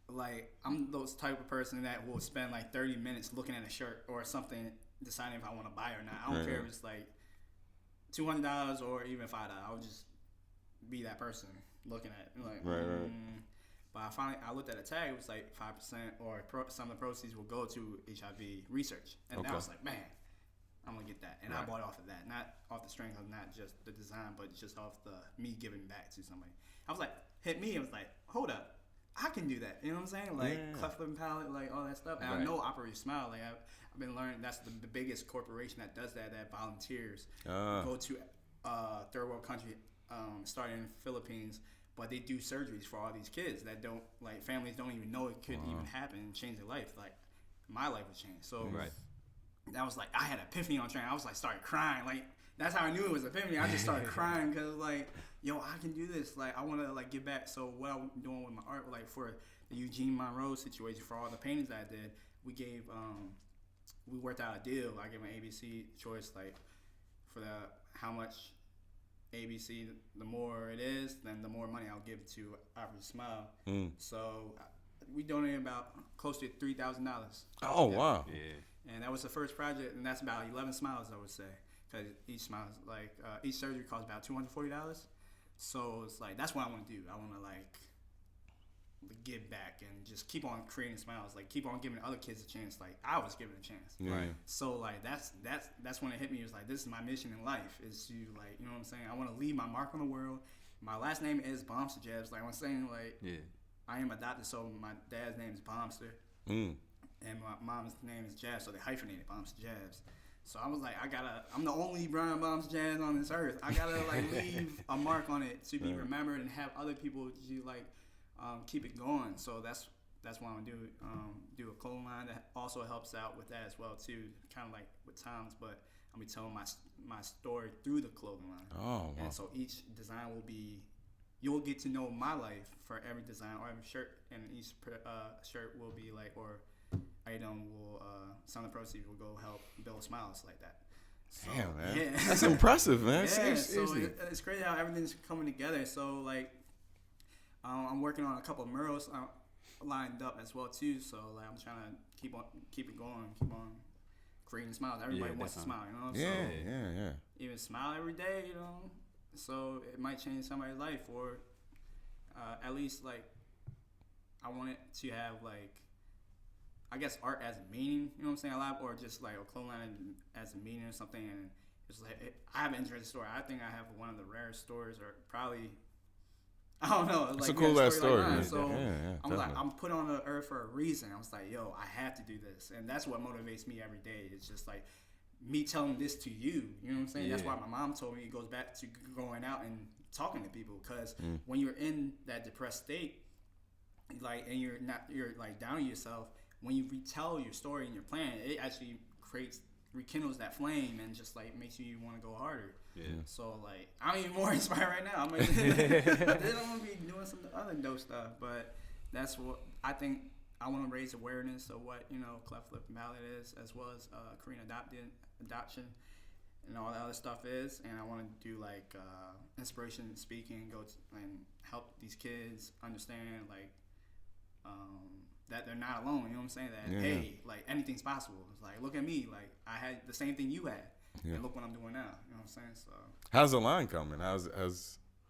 Like, I'm those type of person that will spend like 30 minutes looking at a shirt or something, deciding if I want to buy it or not. I don't care if it's like $200 or even $5. I'll just be that person looking at it. Like, But I looked at a tag. It was like 5% or some of the proceeds will go to HIV research. And I was like, man, I'm gonna get that. And I bought off of that, not off the strength of not just the design, but just off the me giving back to somebody. I was like, hit me. I was like, hold up. I can do that. You know what I'm saying? Like cleft lip palette, like all that stuff. And I know Operation Smile. Like I've been learning that's the biggest corporation that does that volunteers go to third world country, starting in the Philippines, but they do surgeries for all these kids that don't like families don't even know it could even happen and change their life. Like my life would change. So that was like I had an epiphany on train. I was like started crying. Like that's how I knew it was epiphany. I just started crying because like, yo, I can do this. Like, I want to like give back. So what I'm doing with my art, like for the Eugene Monroe situation, for all the paintings I did, we worked out a deal. I gave an ABC choice, like for how much ABC, the more it is, then the more money I'll give to Operation Smile. So we donated about close to $3,000. Oh wow! Yeah, and that was the first project, and that's about 11 smiles, I would say. Because each smile is like each surgery costs about $240. So it's like that's what I want to do. I want to like give back and just keep on creating smiles. Like keep on giving other kids a chance. Like I was given a chance. Right. So like that's when it hit me. It was like this is my mission in life. Is to like you know what I'm saying. I want to leave my mark on the world. My last name is Bomster-Jabs. Like I'm saying like I am adopted. So my dad's name is Bomster. And my mom's name is Jabs. So they hyphenated Bomster-Jabs. So I was like, I'm the only Brian Bomster-Jabs on this earth. I gotta like leave a mark on it to be remembered and have other people to like keep it going. So that's what I'm gonna do a clothing line that also helps out with that as well too, kind of like with Tom's, but I'm gonna be telling my story through the clothing line. Oh, wow. And so each design will be you'll get to know my life for every design or every shirt, and each shirt will be like, or item will, some of the proceeds will go help build smiles like that. So, damn, man. Yeah. That's impressive, man. Yeah, Seriously. so it's crazy how everything's coming together. So, like, I'm working on a couple of murals lined up as well, too. So, like, I'm trying to keep it going, keep on creating smiles. Everybody wants to smile, you know? Yeah, so, yeah. Even smile every day, you know? So, it might change somebody's life, or at least, like, I want it to have, like, I guess art as a meaning, you know what I'm saying, a lot, or just like a clothing line as a meaning or something. And it's like, I have an interesting story. I think I have one of the rarest stories, or probably, I don't know. Like, it's a cool ass story. Like so I'm definitely. like, I'm put on the earth for a reason. I was like, yo, I have to do this, and that's what motivates me every day. It's just like me telling this to you. You know what I'm saying? That's why my mom told me it goes back to going out and talking to people, because when you're in that depressed state, like, and you're like down on yourself. When you retell your story and your plan, it actually rekindles that flame and just like makes you want to go harder. Yeah. So like, I'm even more inspired right now. I'm like, then I'm gonna be doing some other dope stuff. But that's what I think. I want to raise awareness of what, you know, cleft lip and palate is, as well as Korean adoption and all that other stuff is. And I want to do like inspiration speaking, and help these kids understand like. That they're not alone, you know what I'm saying? That hey, like, anything's possible. It's like, look at me, like, I had the same thing you had, and look what I'm doing now. You know what I'm saying? So how's the line coming?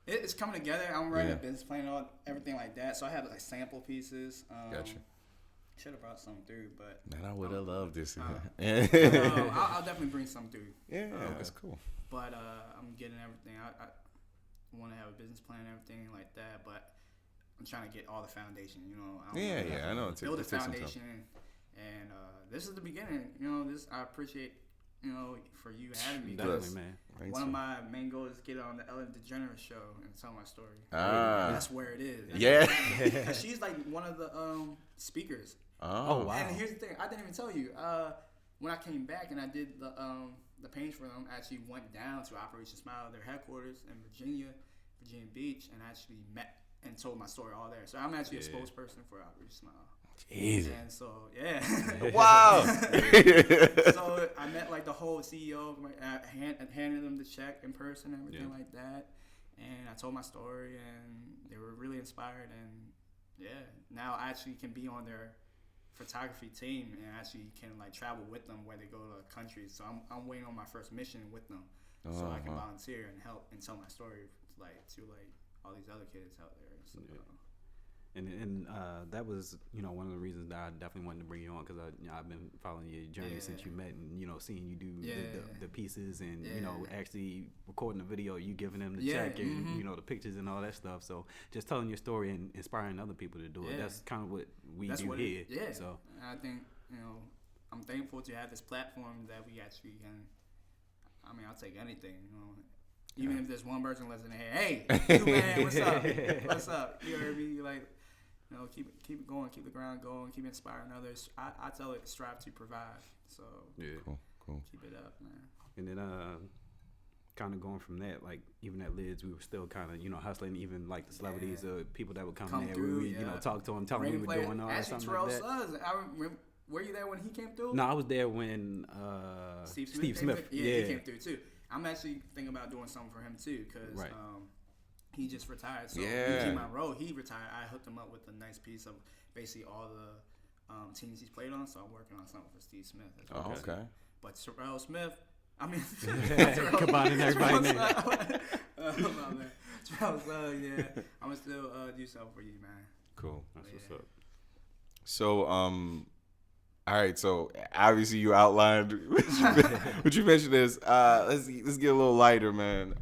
It's coming together. I'm writing a business plan, everything like that. So I have like sample pieces. Gotcha. Should have brought some through, but man, I would have loved this. I'll definitely bring some through. Yeah, that's cool. But I'm getting everything. I want to have a business plan and everything like that, but I'm trying to get all the foundation, you know. I know. Build a foundation, and this is the beginning. You know, I appreciate, you know, for you having me. Definitely, man. One of my main goals is to get on the Ellen DeGeneres show and tell my story. That's where it is. Yeah. Because she's like one of the speakers. Oh, wow. And here's the thing, I didn't even tell you. When I came back and I did the paints for them, I actually went down to Operation Smile, their headquarters in Virginia Beach, and I actually met and told my story all there. So I'm actually a spokesperson for Operation Smile. Jesus. And so, yeah. Wow. So I met like the whole CEO, handed them the check in person and everything like that. And I told my story, and they were really inspired. And now I actually can be on their photography team and actually can like travel with them where they go to countries. So I'm waiting on my first mission with them, so I can volunteer and help and tell my story to all these other kids out there. So, And that was, you know, one of the reasons that I definitely wanted to bring you on, because I've been following your journey since you met, and, you know, seeing you do the pieces and, you know, actually recording the video, you giving them the check and, you know, the pictures and all that stuff. So just telling your story and inspiring other people to do it, that's kind of what we do here. So I think, you know, I'm thankful to have this platform that we actually can, I mean, I'll take anything, you know. Even if there's one person listening, hey, you man, what's up? What's up? You heard me? Like, you know, keep it going, keep the ground going, keep inspiring others. I tell it, strive to provide. So cool. Keep it up, man. And then kind of going from that, like even at Lids, we were still kind of, you know, hustling. Even like the celebrities, people that would come there, through, we you know, talk to them, tell them we were doing all that, something like that. I remember, were you there when he came through? No, I was there when Steve Smith. He came through too. I'm actually thinking about doing something for him too, because he just retired. So Eugene Monroe, he retired. I hooked him up with a nice piece of basically all the teams he's played on. So I'm working on something for Steve Smith. Okay. But Terrell Smith, I mean, combining everybody name. Terrell, I'm gonna still do something for you, man. Cool. That's what's up. So all right, so obviously you outlined what you mentioned is let's get a little lighter, man.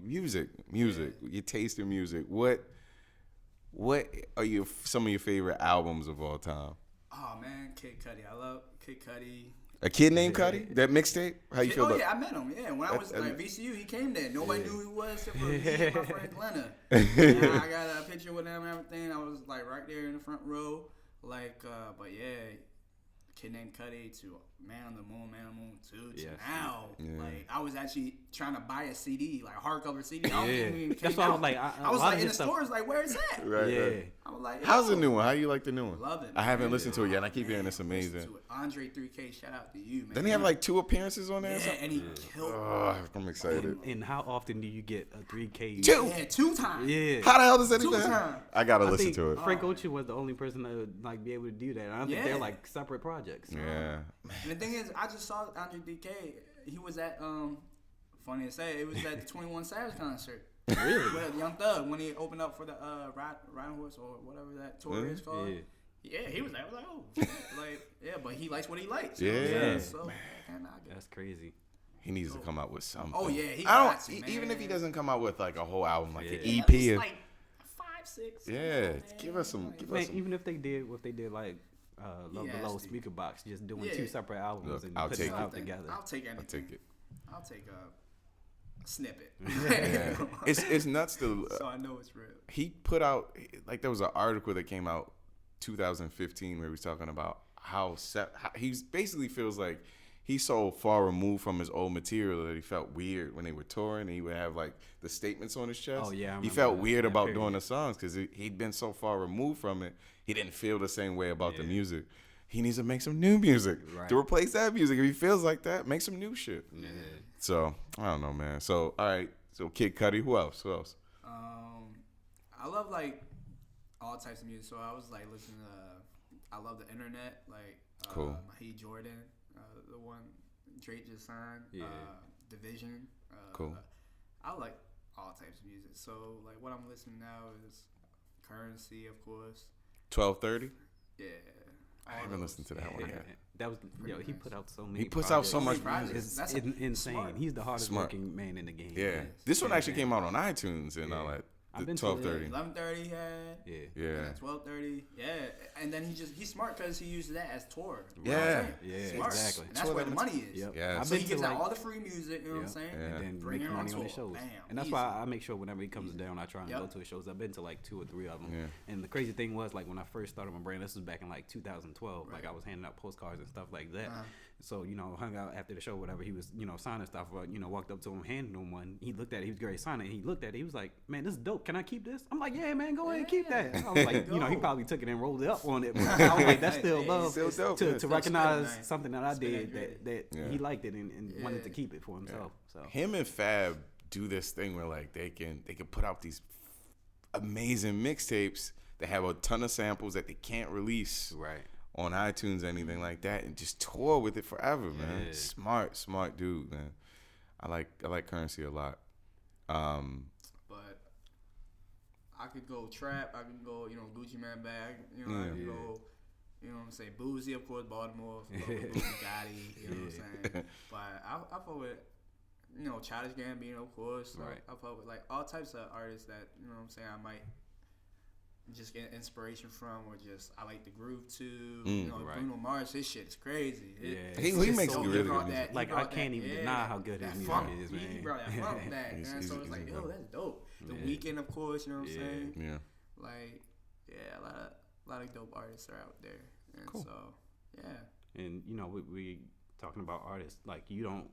Music, your taste in music. What are some of your favorite albums of all time? Oh man, Kid Cudi. I love Kid Cudi. A Kid Named Cudi? That mixtape? How you feel about? I met him. Yeah, when I was like VCU, he came there. Nobody knew who he was except for me and my friend Glenna. I got a picture with him and everything. I was like right there in the front row. Like, but yeah. Kid Named Cudi to Man on the Moon 2 to Yes. now. Yeah. Like, I was actually trying to buy a CD, like a hardcover CD. I don't Yeah. think it even That's came why I was out. like, I was a lot like of in the his stuff- stores, like, where is that? Right. Yeah. right. I was like, How's the yo. new one? How you like the new one? Love it. I haven't man. listened to it yet. And I keep hearing it's Listen amazing. to it. Andre 3K, shout out to you, man. Didn't he have like 2 appearances on there? or Yeah, something? and he killed. Oh, I'm excited. And how often do you get a 3K? 2. Yeah, 2 times. Yeah. How the hell does that Two even happen? times. I gotta I listen think to it. Frank Ocean was the only person that would like be able to do that. I don't think Yeah. they're like separate projects. Yeah. And the thing is, I just saw Andre 3K. He was at funny to say, it was at the 21 Savage concert. Really? With Young Thug when he opened up for the Riding Horse or whatever that tour is called. Yeah. Yeah, he was there. I was like, oh, shit. Like, yeah, but he likes what he likes. Yeah. You know what I'm saying? Yeah. So, man, I get That's crazy. He needs to come out with something. Oh, yeah, he I got to, don't. man. Even if he doesn't come out with like a whole album, like Yeah. an Yeah, EP. at least, like 5, 6. Yeah, man. give us some. Give Man, us some. even if they did what they did like Love He Below has to. Speaker Box, just doing Yeah. 2 separate albums Look, and I'll putting take it it. out together. I'll take anything. I'll take it. I'll take a snippet. Yeah. It's nuts to. So I know it's real. He put out like there was an article that came out 2015 where he was talking about how he basically feels like he's so far removed from his old material that he felt weird when they were touring and he would have like the statements on his chest. Oh, yeah, I he remember felt that- weird that about period. doing the songs because he'd been so far removed from it. He didn't feel the same way about the music. He needs to make some new music Right. to replace that music. If he feels like that, make some new shit. Yeah. So I don't know, man. So all right. So Kid Cudi, who else? Who else? I love like all types of music. So I was like listening to. I love the internet, like Cool. He Jordan, the one Drake just signed. Yeah. Division. Cool. I like all types of music. So like what I'm listening now is Currency, of course. 12:30. Yeah. I haven't listened to that one yet. That was he nice. put out so many. He puts out so projects. much Projects. music. That's It's insane. smart. He's the hardest Smart. working man in the game. Yeah, Yes. this one Yeah, actually man. came out on iTunes and all Yeah. that. I've The been to 12:30. 11:30 he had. Yeah. Yeah, And 12:30. Yeah. And then he's smart because he uses that as tour. You know Yeah. what I'm saying? Yeah, Smart. exactly. And that's where the money is. Yep. Yeah. I've So been he to gives like, out all the free music, you know what I'm saying? Yeah. and then Bring make it on money on the tour. shows. Bam. And that's Easy. why I make sure whenever he comes down, I try and Yep. go to his shows. I've been to like 2 or 3 of them. Yeah. And the crazy thing was, like when I first started my brand, this was back in like 2012. Like Right. I was handing out postcards and stuff like that. Uh-huh. So hung out after the show, whatever. He was signing stuff. Walked up to him, handed him one. He looked at it. He was great signing it. He looked at it. He was like, "Man, this is dope. Can I keep this?" I'm like, "Yeah, man, go ahead and keep that." I was like, he probably took it and rolled it up on it. But I was like, that's still Hey, love still dope, to, yeah. to Still recognize spinning, man. something that I Spinning did great. that Yeah. he liked it and wanted to Yeah. keep it for himself. So Him and Fab do this thing where like they can put out these amazing mixtapes that have a ton of samples that they can't release right. on iTunes or anything like that, and just tour with it forever, man. Yeah. Smart dude, man. I like Currency a lot. But I could go trap. I could go, Gucci Man bag. I could go, what I'm saying, Boozy, of course, Baltimore, Bugatti. You know what I'm saying? But I fuck with, Childish Gambino, of course. So Right. I fuck with like all types of artists that what I'm saying I might just get inspiration from, or just I like the groove too. right. Bruno Mars, his shit is crazy. Yeah. He It's makes so really good. good music. He Like, I brought can't that- even yeah, deny how good his that music funk. is, He man. brought that funk back, He's- man. So he's it's like, yo, incredible. that's dope. The Yeah. Weeknd, of course, you know what I'm Yeah. saying? Yeah. Like, yeah, a lot of dope artists are out there, and Cool. so yeah. And we talking about artists, like you don't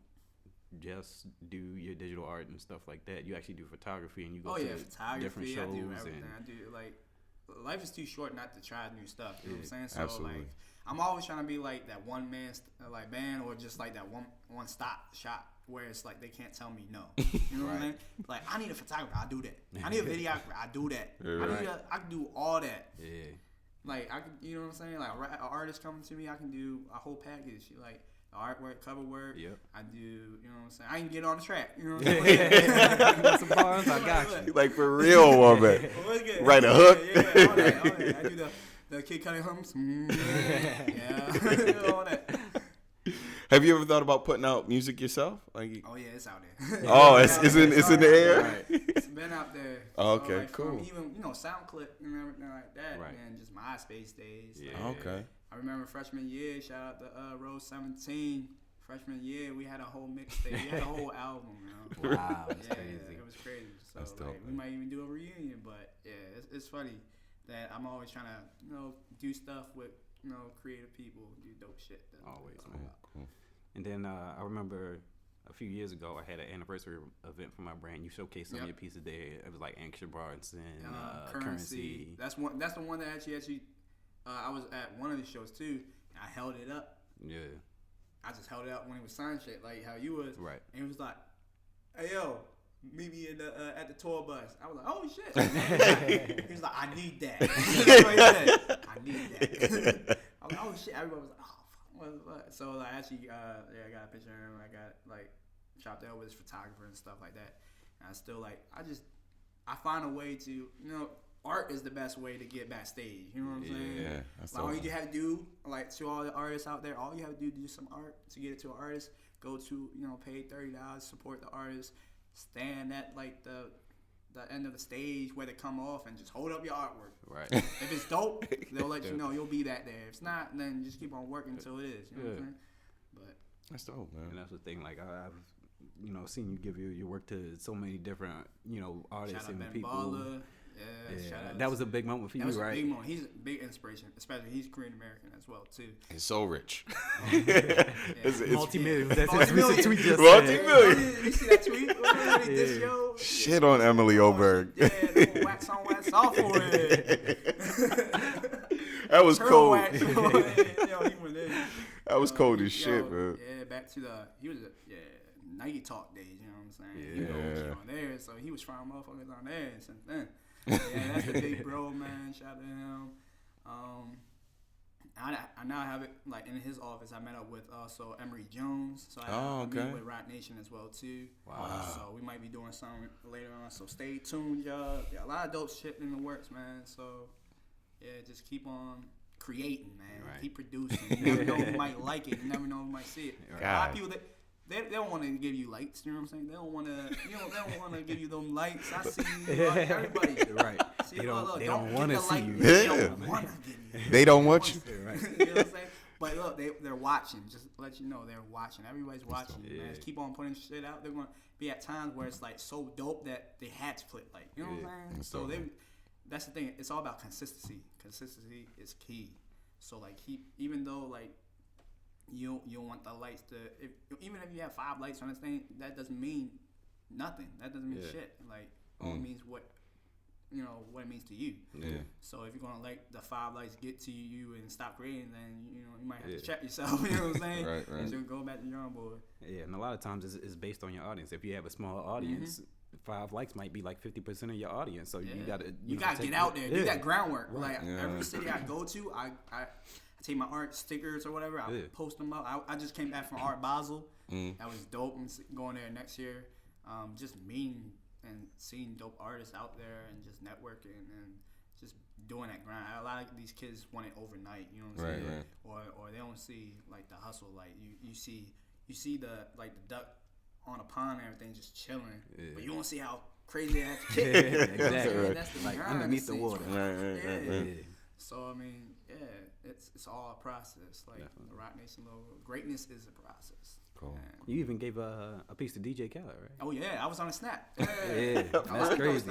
just do your digital art and stuff like that. You actually do photography and you go Oh to yeah, different photography. shows I do everything. and I do like life is too short not to try new stuff. You know what I'm saying? So absolutely. like, I'm always trying to be like that one man like band, or just like that one stop shop where it's like they can't tell me no. You know what I mean? Like I need a photographer, I do that. I need a videographer, I do that. Right. I can do all that. yeah. Like I could, you know what I'm saying? Like an artist coming to me, I can do a whole package. Like the artwork, cover work. Yep. I do, you know what I'm saying? I can get on the track. You know what I'm saying? You got some bars, I got you. Like for real, woman. What's good? Write a hook. Yeah, all that. I do the Kid Cudi hums. Yeah, all that. Have you ever thought about putting out music yourself? Like, Oh yeah, it's out there. oh, it's in the air. Right. It's been out there. Oh, okay, so, like, cool. From even SoundClick and everything like that, Right. and just MySpace days. Yeah. Like, Okay. I remember freshman year. Shout out to Rose 17. Freshman year, we had a whole mixtape. We had a whole album. You know? Wow, that's Yeah, crazy. it was crazy. So That's dope, like, we man. might even do a reunion. But yeah, it's funny that I'm always trying to do stuff with creative people do dope shit. Always, That's man. Cool. And then I remember a few years ago, I had an anniversary event for my brand. You showcased some of your pieces there. It was like Anxious Bronson, Currency. That's the one that actually. I was at one of the shows too. And I held it up. Yeah. I just held it up when it was signed shit, like how you was. Right. And it was like, "Hey yo, meet me in the at the tour bus." I was like, "Oh shit!" He was like, "I need that." I need that. I was like, "Oh shit!" Everybody was like, "Oh fuck." So like, actually, I got a picture of him. I got like chopped up with his photographer and stuff like that. And I still like, I find a way to, art is the best way to get backstage. You know what I'm saying? Yeah. That's Like all you have to do, like to all the artists out there, all you have to do is do some art to get it to an artist. Go to, pay $30, support the artist, stand at like the end of the stage where they come off and just hold up your artwork. Right. If it's dope, they'll let you know you'll be that there. If it's not, then just keep on working until it is. You know what I'm saying? But That's dope, man. And that's the thing. Like I've seen you give your work to so many different artists shout out and Ben people. Baller. Yeah, that was a big moment for you, that was right? a big moment. He's a big inspiration, especially he's Korean American as well too. He's so rich. It's Multi-million. That's his multi-million. recent tweet just Multi-million. You see that tweet? What he did, yo? Shit on Emily Oberg. Yeah, they gonna wax on, wax off for it. That was Turtle cold. wax. Yo, he went in. That was cold as shit, man. Yeah, back to he was Nike Talk days. You know what I'm saying? Yeah. He was on there, so he was trying motherfuckers on there since then. Yeah, that's the big bro, man. Shout out to him. I now have it like in his office. I met up with also Emery Jones, so I meet with Rock Nation as well too. Wow. So we might be doing something later on. So stay tuned, y'all. Yeah, a lot of dope shit in the works, man. So yeah, just keep on creating, man. Right. Keep producing. You never know who might like it. You never know who might see it. Right. A lot of people that. They don't want to give you likes, you know what I'm saying? They don't want to, they don't want to give you them likes. I see everybody. Right. See, They don't get want to the see like. you. They don't want to give you. They don't want you. Right. You know what I'm saying? But look, they're watching. Just to let you know, they're watching. Everybody's watching. Yeah. Man. Just keep on putting shit out. They're going to be at times where it's like so dope that they had to put like, you know what I'm saying? So that's the thing. It's all about consistency. Consistency is key. So like even though like, you don't want the lights to even if you have 5 lights on this thing, that doesn't mean nothing. That doesn't mean shit. Like all it means what it means to you. Yeah. So if you're gonna let the 5 lights get to you and stop creating, then you might have to check yourself. You know what I'm saying? Right. And so go back to your own board. Yeah, and a lot of times it's based on your audience. If you have a small audience, 5 likes might be like 50% of your audience. So you gotta get out there, do that groundwork. Right. Like every city I go to, I take my art stickers or whatever. I post them up. I just came back from Art Basel. That was dope. I'm going there next year. Just meeting and seeing dope artists out there and just networking and just doing that grind. A lot of these kids want it overnight. You know what I'm saying? Right. Or they don't see like the hustle. Like you see the duck on a pond and everything just chilling, but you don't see how crazy that kid. Exactly. That's the like grind underneath the water. Right. So I mean, it's all a process. Like the Rock Nation logo, greatness is a process. Cool. You even gave a piece to DJ Khaled, right? Oh yeah, I was on a snap. Yeah, that's crazy.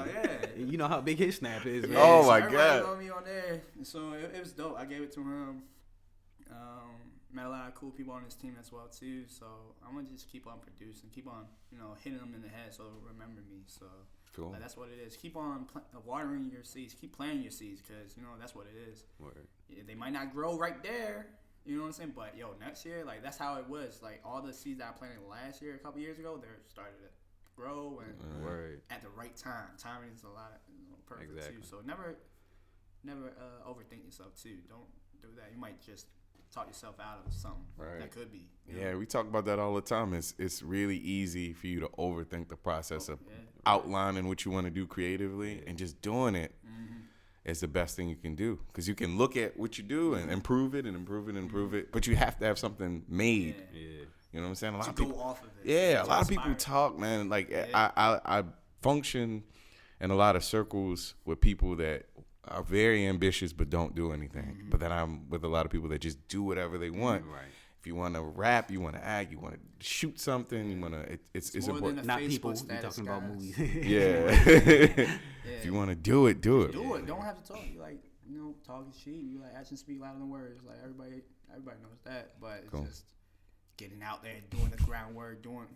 You know how big his snap is, man. Oh so my everybody God. know me on there, so it was dope. I gave it to him. Met a lot of cool people on his team as well too. So I'm gonna just keep on producing, keep on hitting them in the head so they'll remember me. So Cool. that's what it is. Keep on watering your seeds. Keep planting your seeds because that's what it is. Word. Yeah, they might not grow right there. You know what I'm saying? But next year, like that's how it was. Like all the seeds that I planted last year, a couple years ago, they're started to grow and Word. at the right time. Timing is a lot perfect Exactly. too. So never overthink yourself too. Don't do that. You might just talk yourself out of something that could be. Yeah, we talk about that all the time. It's really easy for you to overthink the process of outlining what you want to do creatively and just doing it. Is the best thing you can do because you can look at what you do and improve it and improve it and improve it, but you have to have something made. Yeah. You know what I'm saying? A lot To of people go off of it. Yeah, a To lot of people inspire. talk, man. Like I function in a lot of circles with people that are very ambitious but don't do anything. But then I'm with a lot of people that just do whatever they want. Right. If you want to rap, you want to act, you want to shoot something, you want to. It's more important. than Not Facebook people. We're status, talking about guys. movies. Yeah. If you want to do it, do it. Do it. Don't have to talk. You like talk is cheap. You like actions speak louder than words. Like everybody knows that. But it's just getting out there, doing the groundwork, doing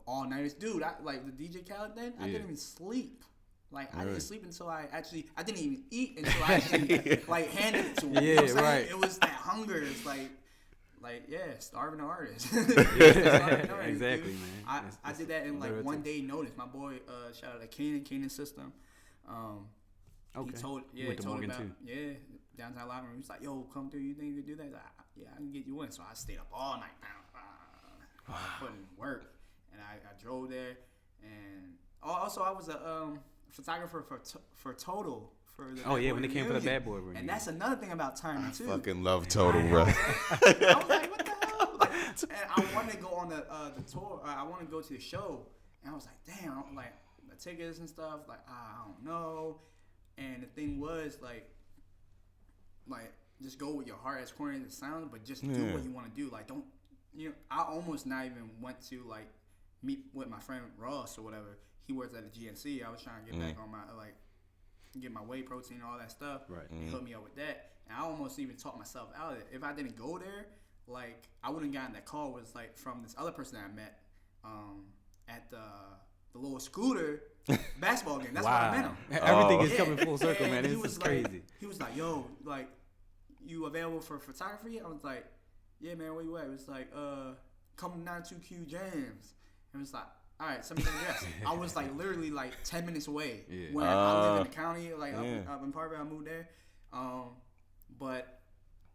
all nighters. Dude, I like the DJ Khaled thing. I didn't even sleep. Like I didn't sleep until I didn't even eat until I actually like handed it to him. Yeah, right. It was that hunger. It's like starving an artist. Exactly, man. I did that in like 1 day notice. My boy, shout out to Keenan System. Okay. He told Morgan about too. downtown live room. He's like, yo, come through. You think you could do that? He's like, yeah, I can get you in. So I stayed up all night, putting work, and I drove there, and also I was a photographer for Total. For the when they came for the Bad Boy reunion. And that's another thing about timing too. Fucking love Total, bro. I was like, what the hell? And I wanted to go on the tour. I wanted to go to the show, and I was like, damn, like the tickets and stuff. Like I don't know. And the thing was like just go with your heart, as corny as it sounds, but just do what you want to do. Like don't I almost not even went to like meet with my friend Ross or whatever. He works at the GNC. I was trying to get back on my get my whey protein and all that stuff. Right. He hooked me up with that. And I almost even talked myself out of it. If I didn't go there, like I wouldn't gotten that call. Was like from this other person that I met at the little scooter basketball game. That's why I met him. Everything is coming full circle, man. This is crazy. He was like, yo, like, you available for photography? I was like, yeah, man, where you at? It was like, come to 92Q Jams. And it was like, all right, send me the address. I was like literally like 10 minutes away when I live in the county, like up in Parkville. I moved there, but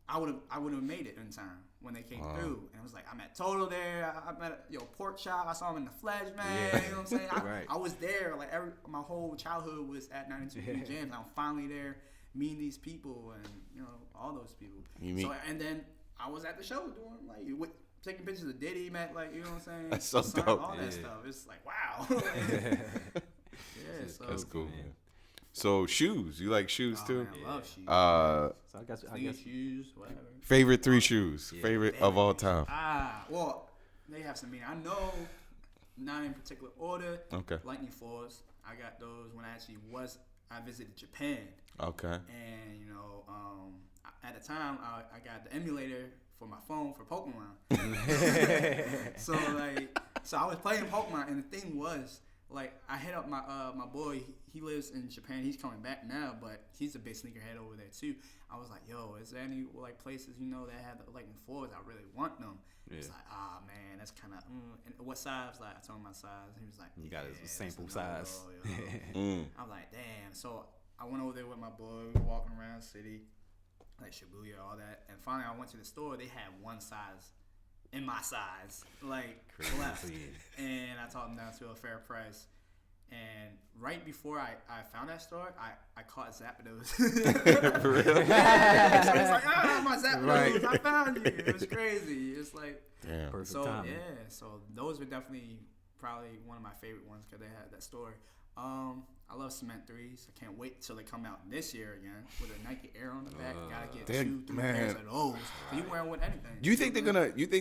I would have made it in time when they came through. And it was like I'm at Total there. I met Pork Chop. I saw him in the flesh, man. You know what I'm saying? I was there. Like my whole childhood was at 92 Jams. I'm finally there, meeting these people and all those people. So and then I was at the show doing like taking pictures of Diddy, man, like, you know what I'm saying? That's so dope. All that stuff. It's like, wow. That's cool, man. So shoes, you like shoes too? Man, I love shoes. So I guess shoes, whatever. Favorite 3 shoes, favorite of all time. Well, they have some meaning. I know, not in particular order. Okay. Lightning Force. I got those when I visited Japan. Okay. And at the time I got the emulator for my phone for Pokemon. so I was playing Pokemon, and the thing was, like, I hit up my boy. He lives in Japan. He's coming back now, but he's a big sneakerhead over there too. I was like, yo, is there any like places that have the Lightning 4s? I really want them. He's like, man, that's kind of. And what size? Like, I told him my size. And he was like, you got a sample size. I was like, damn. So I went over there with my boy. We were walking around the city, like Shibuya, all that. And finally, I went to the store. They had one size in my size, like left. And I talked them down to a fair price. And right before I found that store, I caught Zapdos. For real? Yeah. So it's like, my Zapdos, I found you. It was crazy. It's like, damn. Perfect so timing. yeah. So those were definitely probably one of my favorite ones because they had that store. I love Cement 3s. I can't wait till they come out this year again with a Nike Air on the back. Gotta get 2-3 pairs of those. You can wear them with anything. Do you think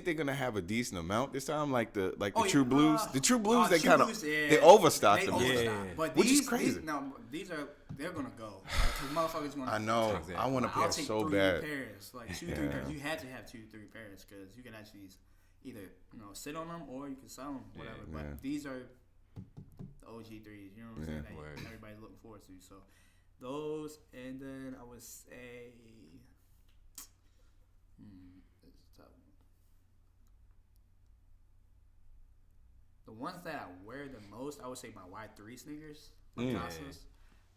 they're gonna have a decent amount this time, like the True Blues? The True Blues, they kind of they overstocked them, but which is crazy. They're gonna go. Because motherfuckers gonna. I know. I want a pair so bad. Pairs, like 2-3 pairs. You had to have 2-3 pairs because you can actually either sit on them or you can sell them, whatever. But these are OG 3s, you know what I'm saying? That everybody's looking forward to. So those, and then I would say, it's tough. The ones that I wear the most, I would say my Y3 sneakers, my Casas.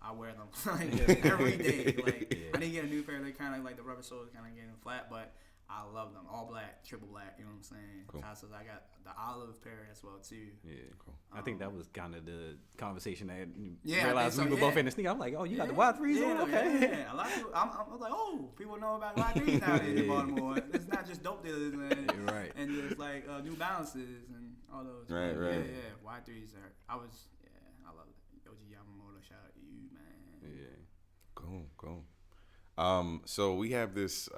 I wear them like every day. Like I didn't get a new pair. They kind of like the rubber soles kind of getting flat, but I love them. All black, triple black. You know what I'm saying? Cool. Casas. I got the olive pair as well too. Yeah, cool. I think that was kind of the conversation that I realized we were both in the sneaker. I'm like, oh, you got the Y3s on? Okay. Yeah. A lot of people, I'm like, oh, people know about Y3s nowadays in Baltimore. It's not just dope dealers and just like New Balances and all those. Right. Yeah. Y3s are. I love it. OG Yamamoto. Shout out to you, man. Yeah. Cool. So we have this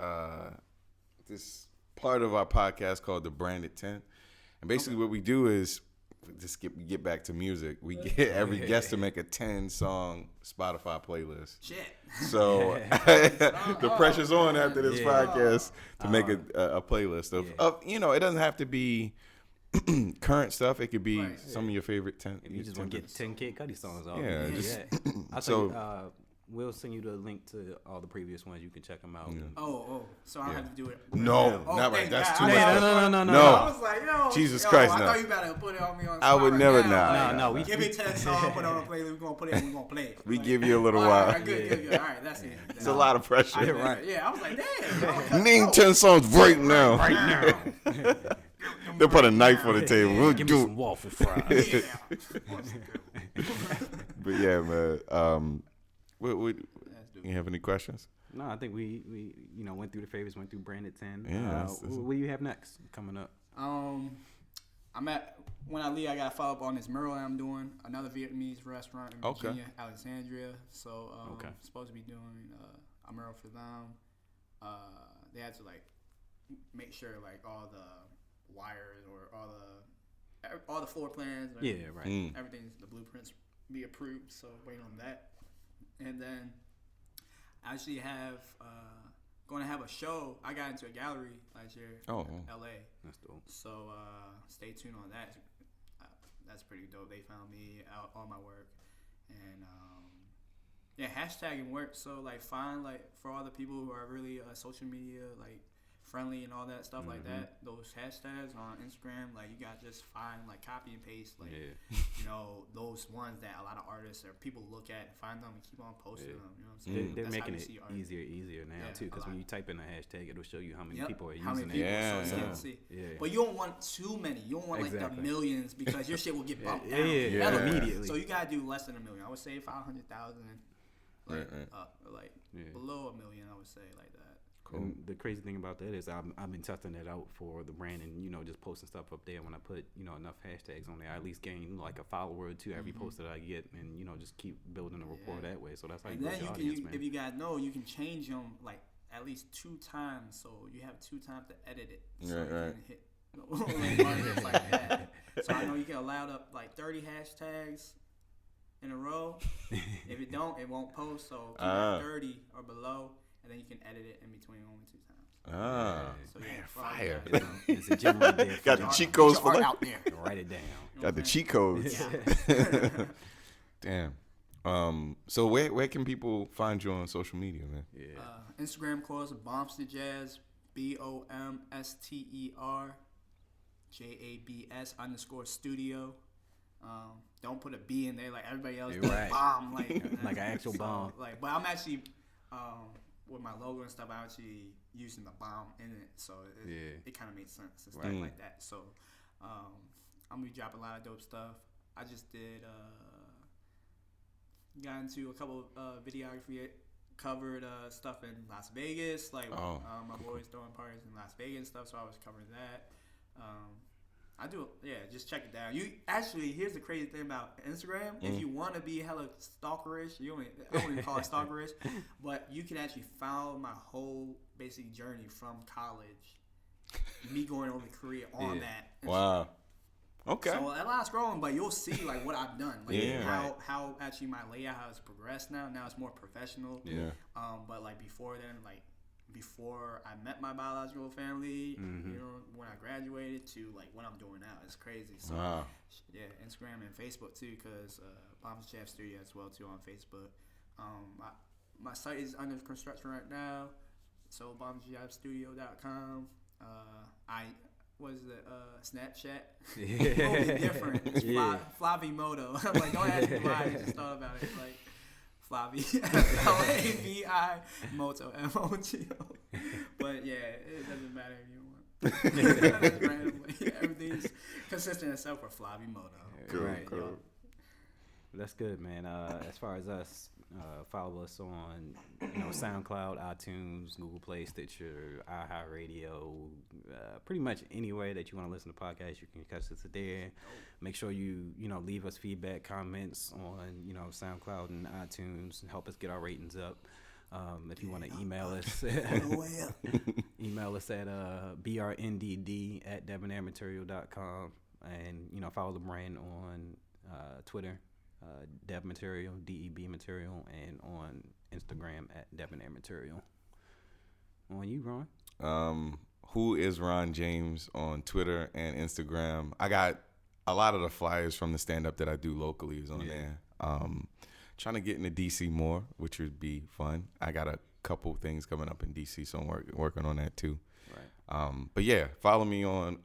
part of our podcast called the Branded 10. And basically what we do is just get back to music. We get every guest to make a 10-song Spotify playlist. Shit. So the pressure's on after this podcast to make a playlist of it doesn't have to be current stuff. It could be some of your favorite 10. If you just want to get 10 Kid Cudi songs off. Yeah. We'll send you the link to all the previous ones. You can check them out. Yeah. So I don't have to do it. No, not right. That's too much. No. I was like, Jesus Christ, I no. thought you better put it on me on the I would spot never, right now. No. We give me 10 songs, put it on the playlist. We're gonna put it. We're gonna play it. We give you a little while. All right, good. All right, that's it. It's a lot of pressure. Right. Yeah, I was like, damn. Name 10 songs right now. Right now. They'll put a knife on the table. We'll Give do me it. some waffle fries. Yeah. But yeah, man. You have any questions? No, I think we went through the favorites, went through Branded 10. Yeah, what do you have next coming up? When I leave, I gotta follow up on this mural that I'm doing. Another Vietnamese restaurant in Virginia, Alexandria. So supposed to be doing a mural for them. They had to make sure all the wires or all the floor plans. Everything's the blueprints be approved. So waiting on that. And then I actually going to have a show. I got into a gallery last year in LA. That's dope. So stay tuned on that. That's pretty dope. They found me out on my work. And hashtagging works. So find for all the people who are really social media friendly and all that stuff like that, those hashtags on Instagram, you gotta just find copy and paste those ones that a lot of artists or people look at and find them and keep on posting them. You know what I'm saying? They're making it easier now too, because when you type in a hashtag, it'll show you how many people are using it. But you don't want too many. You don't want the millions because your shit will get bumped down immediately. So you gotta do less than 1 million. I would say 500,000 below 1 million. I would say like that. And the crazy thing about that is I've been testing that out for the brand and just posting stuff up there. When I put enough hashtags on there, I at least gain a follower or two every post that I get, and just keep building a rapport that way. So that's how you grow your audience, man. If you guys know, you can change them at least 2 times, so you have 2 times to edit it. So you can hit markers like that. So I know you can allow up 30 hashtags in a row. If you don't, it won't post. So keep it 30 or below. And then you can edit it in between only 2 times. So fire. It's a gym right there. Got the cheat codes for out there. Write it down. Got the cheat codes. Damn. So where can people find you on social media, man? Instagram calls Bomster-Jabs BOMSTERJABS_studio. Don't put a B in there like everybody else does. Right. Bomb like an actual bomb. But I'm actually with my logo and stuff, I'm actually using the bomb in it, so it kind of makes sense and stuff like that. So I'm gonna be dropping a lot of dope stuff. I just got into a couple videography, covered stuff in Las Vegas, my boys throwing parties in Las Vegas and stuff, so I was covering that. I do, just check it down. Here's the crazy thing about Instagram. If you want to be hella stalkerish, I wouldn't even call it stalkerish, but you can actually follow my whole basic journey from college, me going over to Korea on that. Wow. Okay. So a lot's growing, but you'll see what I've done, how actually my layout has progressed now. Now it's more professional. Yeah. But before then, before I met my biological family, when I graduated to what I'm doing now, it's crazy. So Instagram and Facebook too, because Bomster-Jabs Studio as well too on Facebook. My site is under construction right now, so BomsterJabsStudio.com. Snapchat? It'll be different. It's Flavimoto. I'm don't ask me why. I just thought about it. Flavi, L-A-V-I, Moto, M-O-T-O. But it doesn't matter if you want. Randomly. Everything's consistent except for Flavimoto. Cool. That's good, man. As far as us, follow us on SoundCloud, iTunes, Google Play, Stitcher, iHeartRadio, pretty much anywhere that you want to listen to podcasts, you can catch us there. Make sure you leave us feedback, comments on SoundCloud and iTunes, and help us get our ratings up. If you want to email us, email us at BRNDD@debonairmaterial.com. And, you know, follow the brand on Twitter, Deb Material, DEB Material, and on Instagram at Debonair Material. On you, Ron. Who is Ron James on Twitter and Instagram? I got a lot of the flyers from the stand-up that I do locally is on there. Trying to get into DC more, which would be fun. I got a couple things coming up in DC, so I'm working on that too. Right. But yeah, follow me on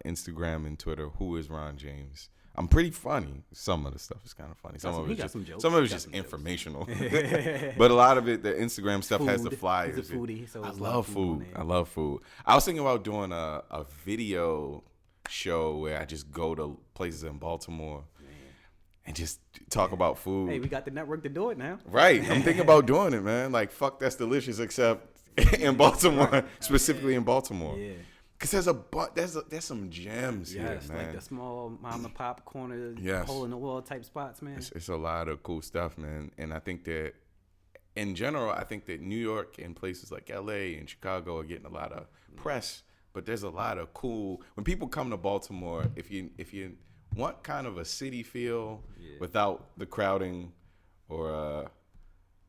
Instagram and Twitter. Who is Ron James? I'm pretty funny. Some of the stuff is kind of funny. Some of it's just informational. But a lot of it, the Instagram stuff has the flyers. He's a foodie, so I love food. I was thinking about doing a video show where I just go to places in Baltimore and just talk about food. Hey, we got the network to do it now. Right. I'm thinking about doing it, man. Like, fuck, that's delicious, except in Baltimore, specifically in Baltimore. Yeah. Because there's some gems here, man. Like the small mom and pop corner, hole in the wall type spots, man. It's a lot of cool stuff, man. And I think that, in general, I think that New York and places like LA and Chicago are getting a lot of press. But there's a lot of cool. When people come to Baltimore, if you want kind of a city feel without the crowding or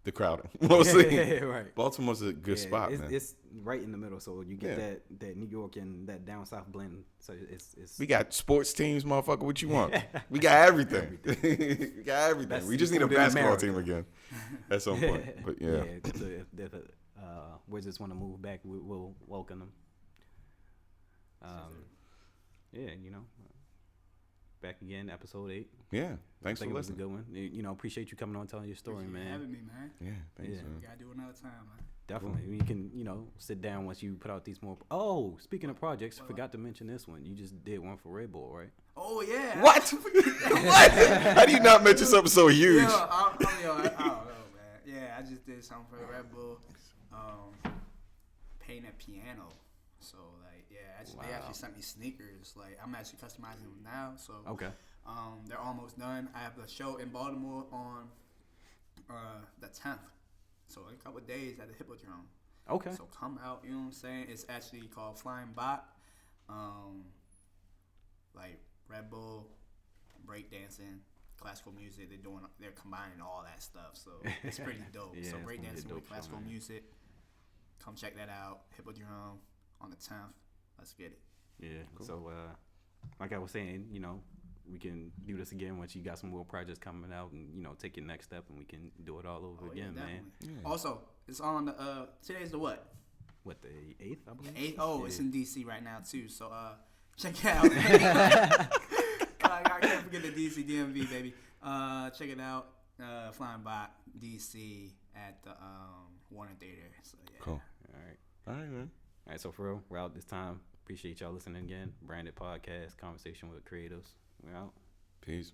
the crowding mostly, right. Baltimore's a good spot, man. It's right in the middle, so you get that New York and that down south blend. So it's we got sports teams, motherfucker. What you want? We got everything. We got everything. We just need a basketball team again at some point. But if Wizards want to move back, we'll welcome them. You know, back again, episode 8. Yeah, thanks for listening. It was a good one. You know, appreciate you coming on and telling your story, man. Having me, man. Yeah, thanks. Man. We gotta do another time, man. Definitely. We can, you know, sit down once you put out these more. Oh, speaking of projects, forgot to mention this one. You just did one for Red Bull, right? Oh yeah. What? What? How do you not mention something so huge? I don't know, man. Yeah, I just did something for Red Bull. Painting a piano. So they actually sent me sneakers. Like, I'm actually customizing them now. So okay. They're almost done. I have a show in Baltimore on the 10th. So in a couple of days at the Hippodrome. Okay. So come out, you know what I'm saying? It's actually called Flying Bot. Like Red Bull, breakdancing, classical music. They're combining all that stuff. So it's pretty dope. So breakdancing with classical music. Come check that out. Hippodrome on the 10th. Let's get it. Yeah. Cool. So like I was saying, you know, we can do this again once you got some more projects coming out, and you know, take your next step, and we can do it all over again, man. Yeah. Also, it's on the today's the what? What, the 8th, I believe? 8th? Oh, it's in DC right now too. So check it out. I can't forget the DC DMV, baby. Check it out. Flying Bot DC at the Warner Theater. So yeah. Cool. All right, man. All right, so for real, we're out this time. Appreciate y'all listening again. BRNDD Podcast, conversation with creatives. We're out. Peace.